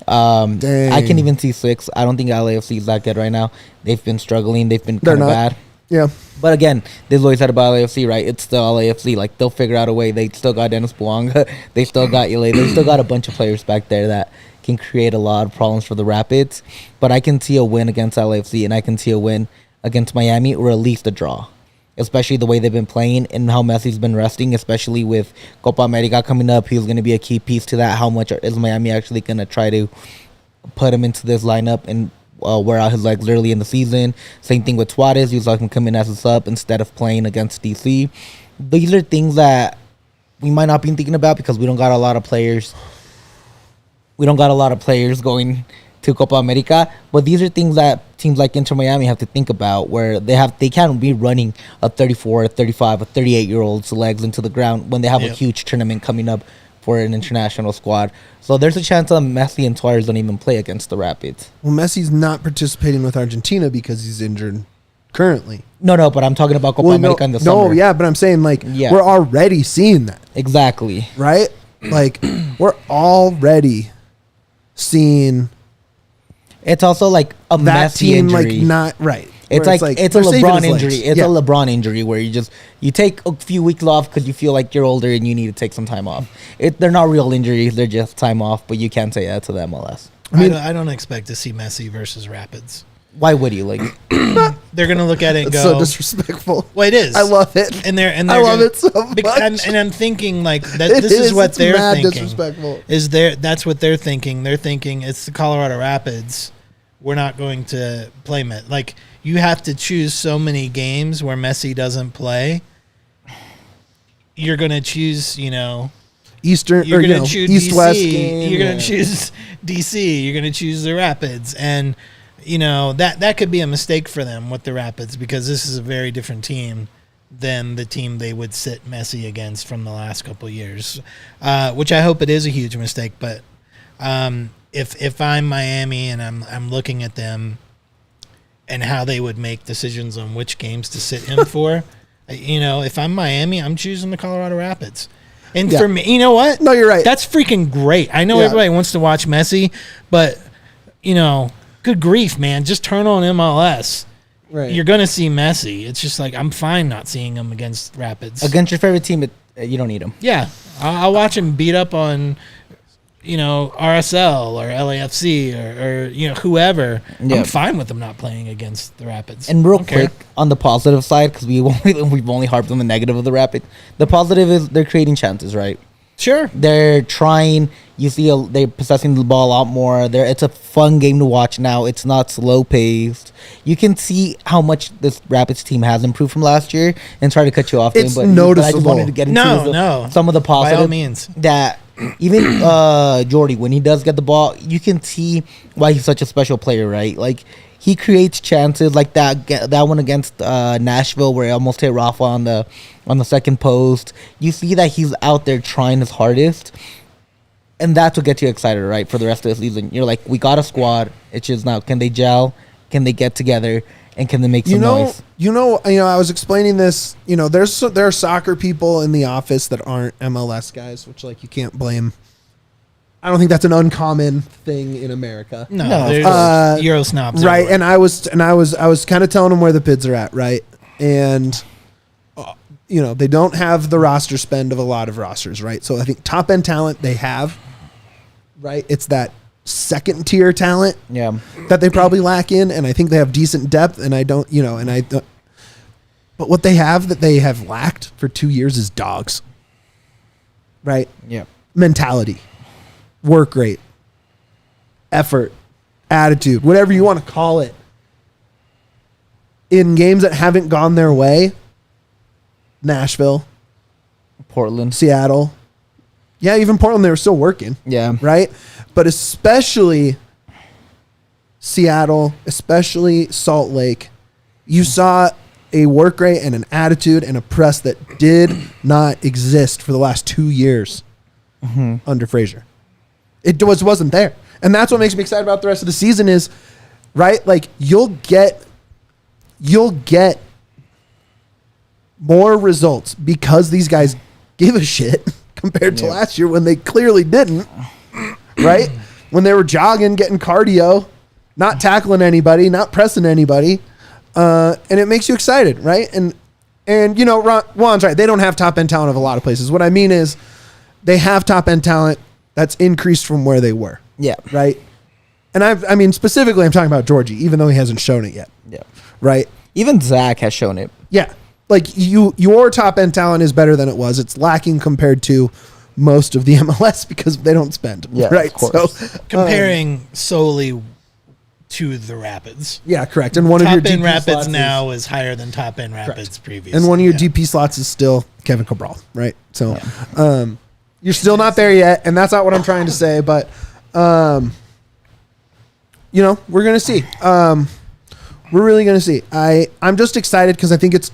Dang. I can even see 6. I don't think LAFC is that good right now. They've been struggling. They've been kind of bad. Yeah. But again, this is what we said about LAFC, right? It's still LAFC. Like, they'll figure out a way. They still got Dennis Buanga. They still got Ile. They still got a bunch of players back there that can create a lot of problems for the Rapids. But I can see a win against LAFC, and I can see a win against Miami, or at least a draw. Especially the way they've been playing and how Messi's been resting, especially with Copa America coming up. He's going to be a key piece to that. How much is Miami actually going to try to put him into this lineup and wear out his legs early in the season? Same thing with Suarez. He's like him come in as a sub instead of playing against DC. These are things that we might not be thinking about because we don't got a lot of players. We don't got a lot of players going to Copa America, but these are things that teams like Inter Miami have to think about, where they can't be running a 34, a 35, a 38-year-old's legs into the ground when they have a huge tournament coming up for an international squad. So there's a chance that Messi and Suarez don't even play against the Rapids. Well, Messi's not participating with Argentina because he's injured currently. No, but I'm talking about Copa America in the summer. No, yeah, but I'm saying, we're already seeing that. Exactly. Right? Like, we're already seeing... It's also like a that Messi team, injury. Not right. It's like it's a LeBron injury. It's a LeBron injury where you take a few weeks off because you feel like you're older and you need to take some time off. They're not real injuries; they're just time off. But you can't say that to the MLS. I don't expect to see Messi versus Rapids. Why would you? Like, they're gonna look at it and it's go, so disrespectful. Well, it is. I love it. And I love it so much. And I'm thinking like that. This is what they're thinking. Disrespectful. That's what they're thinking. They're thinking it's the Colorado Rapids. We're not going to play Messi. Like, you have to choose so many games where Messi doesn't play. You're going to choose, Eastern, you're going to choose East-West DC. game. You're going to choose DC. You're going to choose the Rapids. And, that could be a mistake for them with the Rapids because this is a very different team than the team they would sit Messi against from the last couple of years, which I hope it is a huge mistake. But if I'm Miami and I'm looking at them and how they would make decisions on which games to sit him for, if I'm Miami, I'm choosing the Colorado Rapids. And for me, you know what? No, you're right. That's freaking great. I know everybody wants to watch Messi, but, good grief, man. Just turn on MLS. Right. You're going to see Messi. It's just like I'm fine not seeing him against Rapids. Against your favorite team, you don't need him. Yeah. I'll watch him beat up on... RSL or LAFC or whoever. Yeah. I'm fine with them not playing against the Rapids. And real quick, on the positive side, because we've only harped on the negative of the Rapids, the positive is they're creating chances, right? Sure. They're trying. You see, they're possessing the ball a lot more. It's a fun game to watch now. It's not slow-paced. You can see how much this Rapids team has improved from last year and try to cut you off. It's noticeable. I just wanted to get into some of the positive. By all means. That even Jordy, when he does get the ball, you can see why he's such a special player, right? Like, he creates chances like that one against Nashville where he almost hit Rafa on the second post. You see that he's out there trying his hardest. And that's what gets you excited, right, for the rest of the season. You're like, we got a squad. It's just now, can they gel? Can they get together? And can they make some noise? I was explaining this. There are soccer people in the office that aren't MLS guys, which like you can't blame. I don't think that's an uncommon thing in America. No, No, there's Euro snobs, Right, everywhere. and I was kind of telling them where the PIDs are at, right? And they don't have the roster spend of a lot of rosters, right? So I think top end talent they have, right? It's that second tier talent Yeah. that they probably lack in, and I think they have decent depth, but what they have that they have lacked for 2 years is dogs, right? Yeah. Mentality, work rate, effort, attitude, whatever you want to call it. In games that haven't gone their way, Nashville, Portland. Seattle, yeah, even Portland, they were still working. Yeah. Right? But especially Seattle, especially Salt Lake, you saw a work rate and an attitude and a press that did not exist for the last 2 years under Frazier. It wasn't there. And that's what makes me excited about the rest of the season is, right? Like you'll get more results because these guys give a shit compared to last year when they clearly didn't, right? When they were jogging, getting cardio, not tackling anybody, not pressing anybody, and it makes you excited, right? And Juan's right. They don't have top end talent of a lot of places. What I mean is they have top end talent that's increased from where they were. Yeah. Right. And specifically I'm talking about Georgie, even though he hasn't shown it yet. Yeah. Right. Even Zach has shown it. Yeah. Like your top end talent is better than it was. It's lacking compared to most of the MLS because they don't spend. Yeah, right. of course. So Comparing solely to the Rapids. yeah, correct. And one of your Top end DP Rapids slots now is higher than top end Rapids previous. and one of your DP slots is still Kevin Cabral, right? So you're still not there yet, and that's not what I'm trying to say, but we're gonna see. We're really gonna see. I'm just excited because I think it's,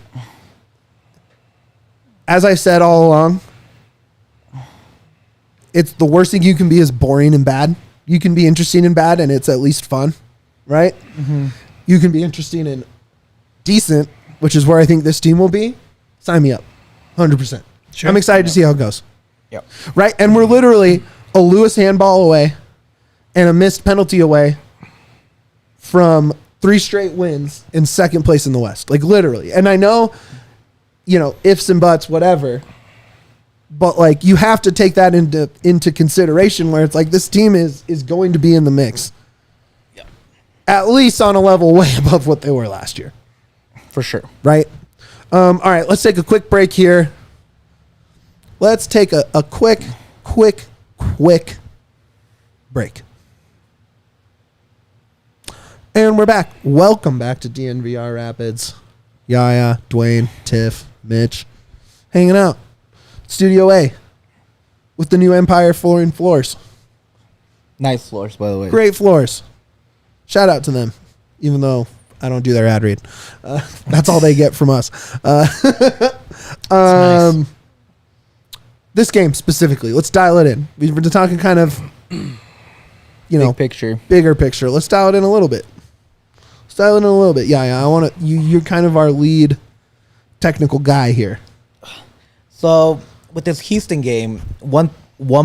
as I said all along, it's the worst thing you can be is boring and bad. You can be interesting and bad, and it's at least fun, right? Mm-hmm. You can be interesting and decent, which is where I think this team will be. Sign me up, 100%. Sure. I'm excited to see how it goes. Yep. Right, and we're literally a Lewis handball away and a missed penalty away from 3 straight wins in second place in the West. Like literally, and I know, ifs and buts, whatever. But like you have to take that into consideration where it's like this team is going to be in the mix. Yep. At least on a level way above what they were last year. For sure. Right? All right, let's take a quick break here. Let's take a quick break. And we're back. Welcome back to DNVR Rapids. Yaya, Duane, Tiff, Mitch, hanging out. Studio A with the new Empire flooring floors. Nice floors, by the way. Great floors. Shout out to them, even though I don't do their ad read. That's all they get from us. Nice. This game specifically, let's dial it in. We've been talking kind of, Big picture. bigger picture. Let's dial it in a little bit. Yeah. I want to. You're kind of our lead technical guy here. So with this Houston game, one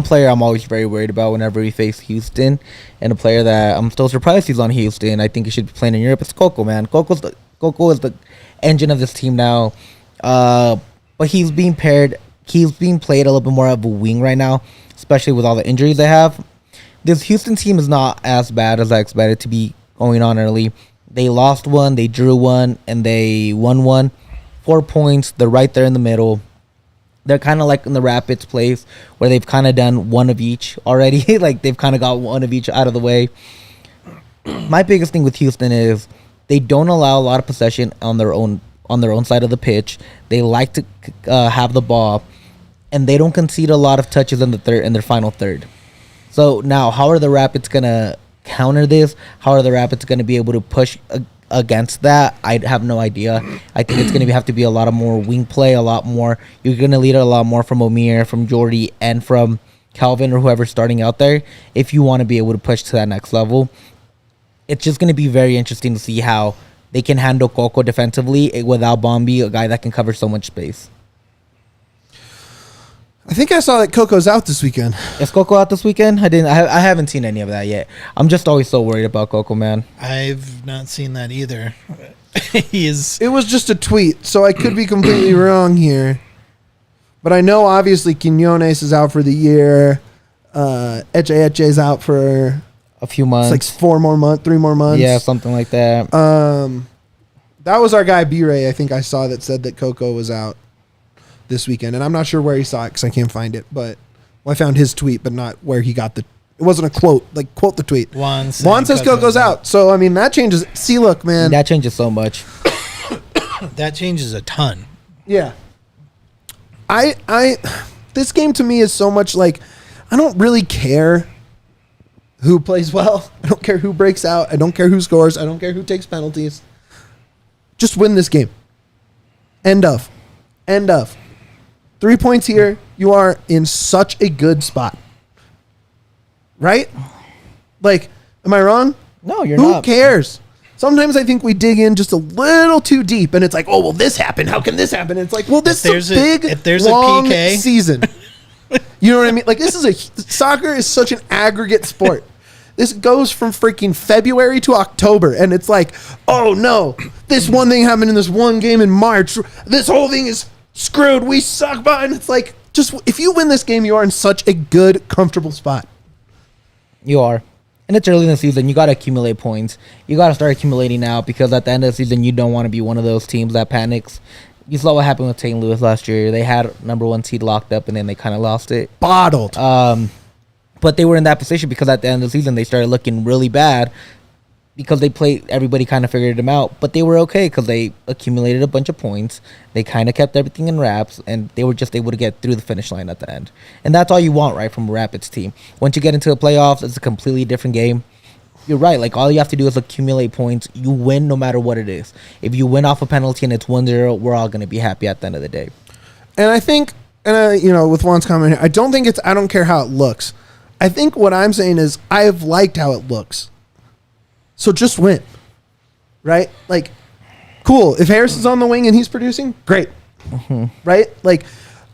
player I'm always very worried about whenever we face Houston, and a player that I'm still surprised he's on Houston. I think he should be playing in Europe. It's Coco, man. Coco is the engine of this team now. But he's being played a little bit more of a wing right now, especially with all the injuries they have. This Houston team is not as bad as I expected to be going on early. They lost one, they drew one, and they won one. 4 points. They're right there in the middle. They're kind of like in the Rapids place where they've kind of done one of each already. Like they've kind of got one of each out of the way. My biggest thing with Houston is they don't allow a lot of possession on their own side of the pitch. They like to have the ball, and they don't concede a lot of touches in their final third. So now, how are the Rapids gonna counter this? How are the Rapids gonna be able to push against that? I have no idea. I think it's going to have to be a lot of more wing play, a lot more. You're going to lead a lot more from Omir, from Jordy, and from Calvin or whoever's starting out there, if you want to be able to push to that next level. It's just going to be very interesting to see how they can handle Coco defensively without Bombi, a guy that can cover so much space. I think I saw that Coco's out this weekend. Is Coco out this weekend? I haven't seen any of that yet. I'm just always so worried about Coco, man. I've not seen that either. It was just a tweet, so I could be completely wrong here. But I know obviously Quinones is out for the year. Eche's out for a few months. It's like 3 more months. Yeah, something like that. That was our guy B-Ray, I think I saw, that said that Coco was out this weekend. And I'm not sure where he saw it because I can't find it. But I found his tweet, but not where he got it wasn't a quote. Like, quote the tweet. Juan says Coco's out. So, I mean, that changes. See, look, man. That changes so much. That changes a ton. Yeah. This game to me is so much like, I don't really care who plays well. I don't care who breaks out. I don't care who scores. I don't care who takes penalties. Just win this game. End of. 3 points here. You are in such a good spot. Right? Like, am I wrong? No, you're not. Who not. cares? Sometimes I think we dig in just a little too deep, and it's like, oh, well, this happened. How can this happen? And it's like, well, this is a big, if there's long a PK season. You know what I mean? Like, soccer is such an aggregate sport. This goes from freaking February to October, and it's like, oh, no, this one thing happened in this one game in March. This whole thing is screwed. We suck, but and it's like, just if you win this game, you are in such a good, comfortable spot. You are. And it's early in the season. You got to accumulate points. You got to start accumulating now because at the end of the season, you don't want to be one of those teams that panics. You saw what happened with St. Louis last year. They had number 1 seed locked up, and then they kind of lost it. Bottled. But they were in that position because at the end of the season, they started looking really bad because everybody kind of figured them out. But they were okay because they accumulated a bunch of points. They kind of kept everything in wraps, and they were just able to get through the finish line at the end. And that's all you want, right, from a Rapids team. Once you get into the playoffs, it's a completely different game. You're right. Like, all you have to do is accumulate points. You win no matter what it is. If you win off a penalty and it's 1-0, we're all going to be happy at the end of the day. And I think, with Juan's comment here, I don't care how it looks. I think what I'm saying is I've liked how it looks. So just win. Right? Like, cool. If Harris is on the wing and he's producing, great. Mm-hmm. Right? Like,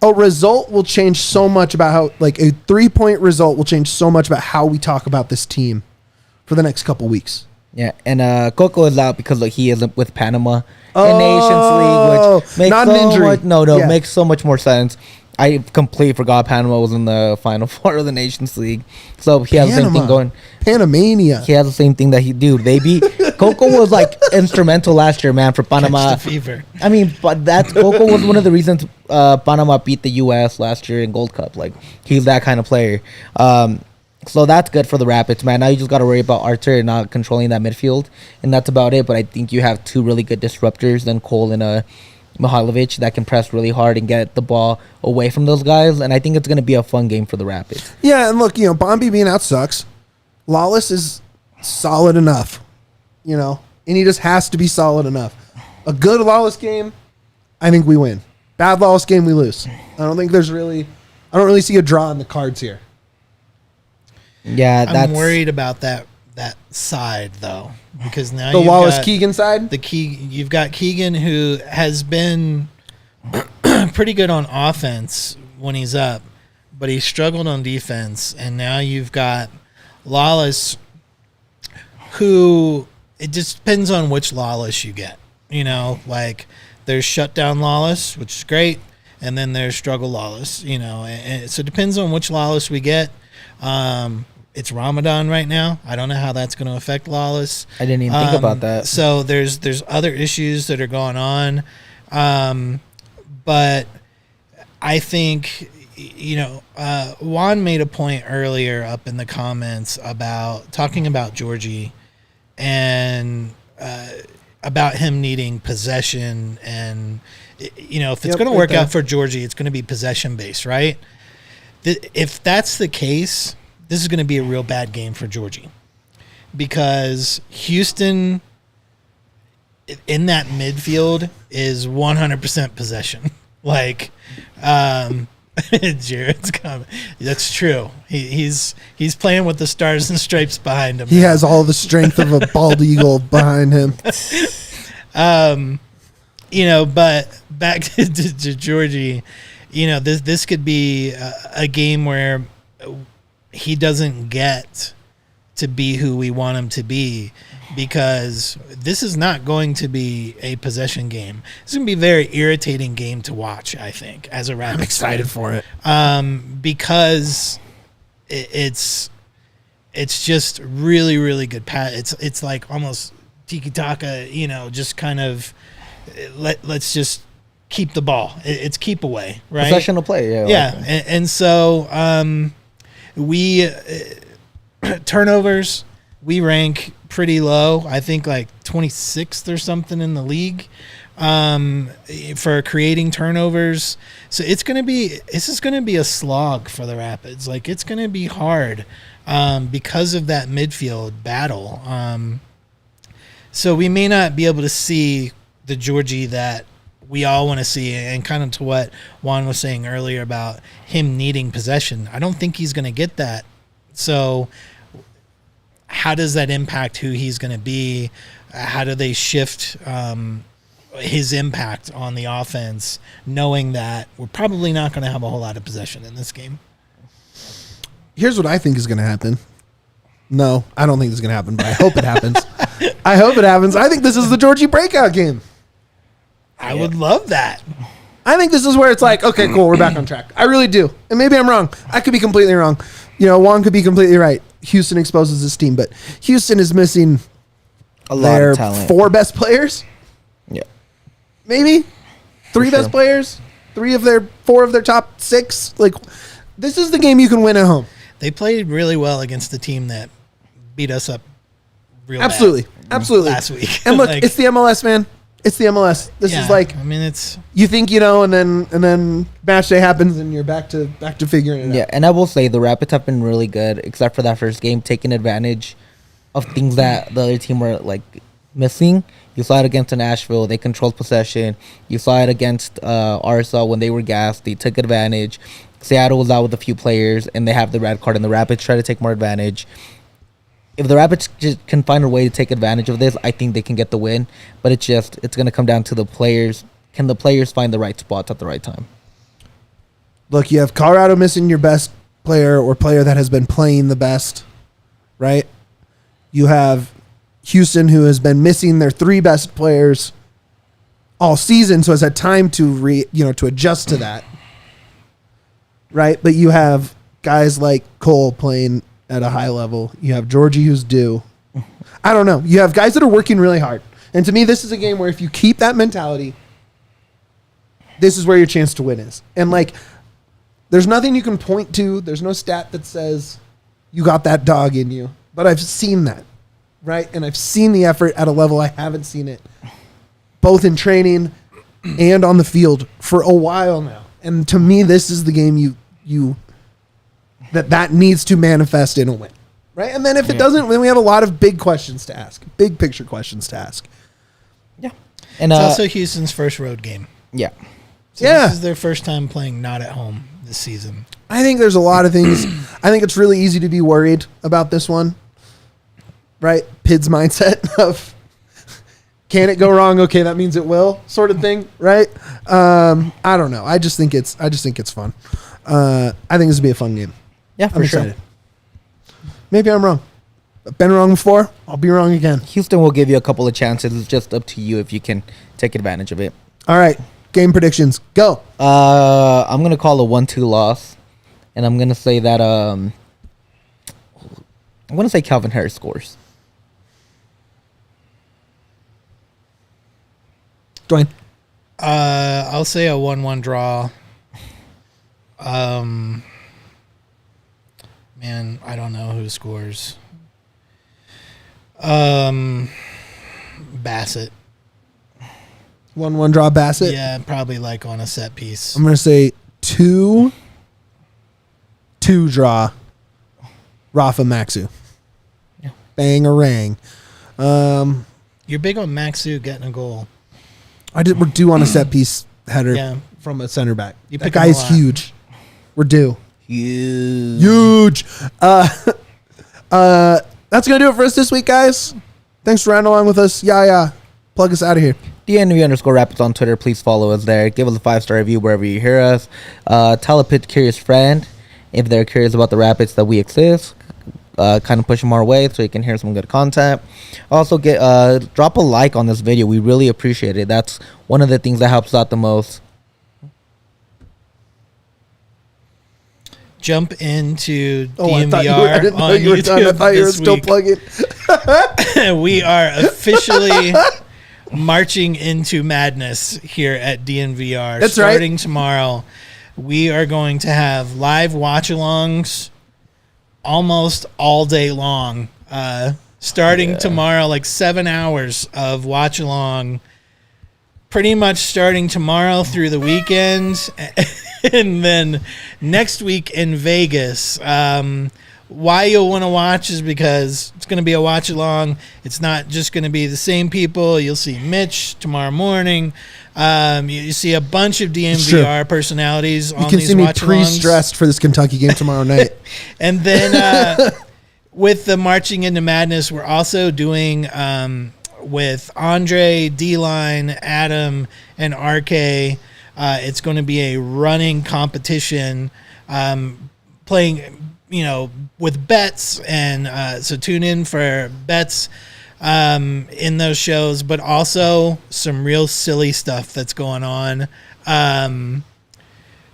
a result will change so much about how, like, a 3-point result will change so much about how we talk about this team for the next couple weeks. Yeah, and Coco is out because he is with Panama in Nations League, which makes not an injury. Makes so much more sense. I completely forgot Panama was in the Final Four of the Nations League, so he has the same thing going. Panamania. He has the same thing that they beat. Coco was like instrumental last year, man, for Panama. Catch the fever. I mean, but Coco was one of the reasons Panama beat the U.S. last year in Gold Cup. Like, he's that kind of player. So that's good for the Rapids, man. Now you just got to worry about Arthur not controlling that midfield, and that's about it. But I think you have 2 really good disruptors, then Cole and Mihailovic, that can press really hard and get the ball away from those guys. And I think it's going to be a fun game for the Rapids. Yeah, and look, Bombi being out sucks. Lawless is solid enough, and he just has to be solid enough. A good Lawless game, I think we win. Bad Lawless game, we lose. I don't really see a draw in the cards here. Yeah, I'm worried about that side though, because now the Lawless Keegan side. You've got Keegan, who has been pretty good on offense when he's up, but he struggled on defense, and now you've got Lawless, who it just depends on which Lawless you get. Like, there's shutdown Lawless, which is great, and then there's struggle Lawless. And so it depends on which Lawless we get. It's Ramadan right now. I don't know how that's going to affect Lawless. I didn't even think about that. So there's other issues that are going on. But I think, Juan made a point earlier up in the comments about talking about Georgie and about him needing possession. And, if it's going to work out for Georgie, it's going to be possession based, right? If that's the case, this is going to be a real bad game for Georgie, because Houston in that midfield is 100% possession. Like, Jared's comment. That's true. He's playing with the stars and stripes behind him. He has all the strength of a bald eagle behind him. But back to Georgie, this could be a game where he doesn't get to be who we want him to be, because this is not going to be a possession game. It's going to be a very irritating game to watch, I think, as a Rapids. I'm excited for it. Because it's just really, really good pass. It's like almost tiki-taka, just kind of let's just keep the ball. It's keep away, right? Possessional play, yeah. And so we turnovers, we rank pretty low. I think like 26th or something in the league for creating turnovers. So this is going to be a slog for the Rapids. Like, it's going to be hard because of that midfield battle. So we may not be able to see the Georgie that we all want to see, and kind of to what Juan was saying earlier about him needing possession. I don't think he's going to get that. So how does that impact who he's going to be? How do they shift his impact on the offense, knowing that we're probably not going to have a whole lot of possession in this game? Here's what I think is going to happen. No, I don't think this is going to happen, but I hope it happens. I hope it happens. I think this is the Georgie breakout game. I would love that. I think this is where it's like, okay, cool, we're back on track. I really do. And maybe I'm wrong. I could be completely wrong. Juan could be completely right. Houston exposes his team, but Houston is missing a lot of talent. 4 best players. Yeah. Maybe 3 best players. 4 of their top 6. Like, this is the game you can win at home. They played really well against the team that beat us up real Absolutely. last week. And look, it's the MLS, man. It's the MLS. This is like, I mean, it's, you think, and then match day happens and you're back to figuring it out. Yeah, and I will say the Rapids have been really good, except for that first game, taking advantage of things that the other team were like missing. You saw it against Nashville; they controlled possession. You saw it against RSL when they were gassed; they took advantage. Seattle was out with a few players, and they have the red card, and the Rapids try to take more advantage. If the Rapids just can find a way to take advantage of this, I think they can get the win. But it's going to come down to the players. Can the players find the right spots at the right time? Look, you have Colorado missing your best player or player that has been playing the best, right? You have Houston, who has been missing their 3 best players all season, so has had time to to adjust to that, right? But you have guys like Cole playing at a high level. You have Georgie, who's due. I don't know. You have guys that are working really hard. And to me, this is a game where if you keep that mentality, this is where your chance to win is. And like, there's nothing you can point to. There's no stat that says you got that dog in you. But I've seen that, right? And I've seen the effort at a level I haven't seen it, both in training and on the field for a while now. And to me, this is the game that needs to manifest in a win, right? And then if it doesn't, then we have a lot of big questions to ask, big picture questions to ask. Yeah. And it's also Houston's first road game. Yeah. So this is their first time playing not at home this season. I think there's a lot of things. I think it's really easy to be worried about this one, right? Pid's mindset of, can it go wrong? Okay, that means it will, sort of thing, right? I don't know. I just think it's fun. I think this will be a fun game. Yeah, for I'm excited. Maybe I'm wrong. I've been wrong before. I'll be wrong again. Houston will give you a couple of chances. It's just up to you if you can take advantage of it. All right. Game predictions. Go. I'm going to call a 1-2 loss. And I'm going to say that I'm going to say Calvin Harris scores. Duane. I'll say a 1-1 draw. Man, I don't know who scores. Bassett. 1-1 draw Bassett. Yeah, probably like on a set piece. I'm going to say 2-2 draw Rafa Maxu. Yeah. Bang-a-rang. You're big on Maxu getting a goal. We're due on a set piece header Yeah. from a center back. You That pick guy him a is lot. huge. We're due. Huge. That's going to do it for us this week, guys. Thanks for riding along with us. Yeah. Plug us out of here. DNV _Rapids on Twitter. Please follow us there. Give us a 5-star review wherever you hear us. Tell a pitch curious friend if they're curious about the Rapids that we exist. Kind of push them our way so you can hear some good content. Also, drop a like on this video. We really appreciate it. That's one of the things that helps out the most. Jump into I DNVR on YouTube. I thought you were still week. plugging. We are officially marching into madness here at DNVR. That's Starting right. tomorrow, we are going to have live watch-alongs almost all day long. Starting tomorrow, like 7 hours of watch-along. Pretty much starting tomorrow through the weekend. And then next week in Vegas. Why you'll want to watch is because it's going to be a watch along. It's not just going to be the same people. You'll see Mitch tomorrow morning. You see a bunch of DNVR personalities on these watch alongs. You can see me pre-stressed for this Kentucky game tomorrow night. And then with the Marching into Madness, we're also doing with Andre, D-Line, Adam, and RK. It's going to be a running competition, playing, with bets. And so tune in for bets in those shows, but also some real silly stuff that's going on.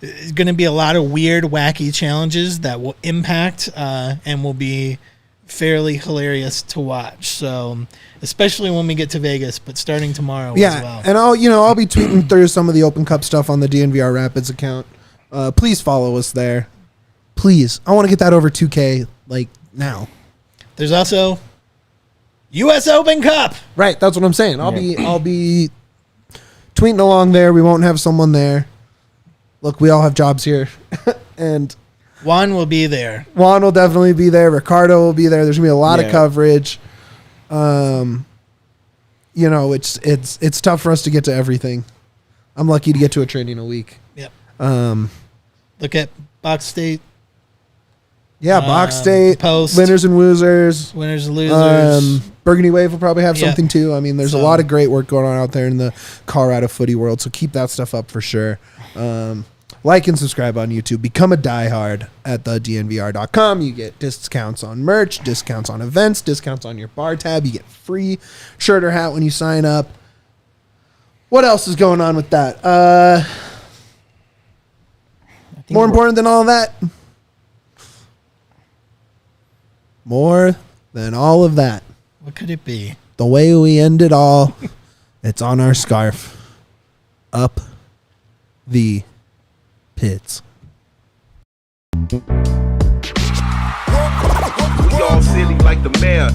It's going to be a lot of weird, wacky challenges that will impact and will be fairly hilarious to watch. So, especially when we get to Vegas, but starting tomorrow as well. And I'll be tweeting through some of the Open Cup stuff on the DNVR Rapids account. Please follow us there. Please. I want to get that over 2K now. There's also US Open Cup. Right, that's what I'm saying. I'll be tweeting along there. We won't have someone there. Look, we all have jobs here. And Juan will be there. Juan will definitely be there. Ricardo will be there. There's gonna be a lot of coverage. It's tough for us to get to everything. I'm lucky to get to a training a week. Yep. Look at Box State. Yeah, Box State, Post. winners and losers. Winners and losers. Burgundy Wave will probably have something too. I mean, there's a lot of great work going on out there in the Colorado footy world, so keep that stuff up for sure. Like and subscribe on YouTube. Become a diehard at thednvr.com. You get discounts on merch, discounts on events, discounts on your bar tab. You get free shirt or hat when you sign up. What else is going on with that? More important than all that? More than all of that. What could it be? The way we end it all, it's on our scarf. Up the pits. We all silly like the mayor.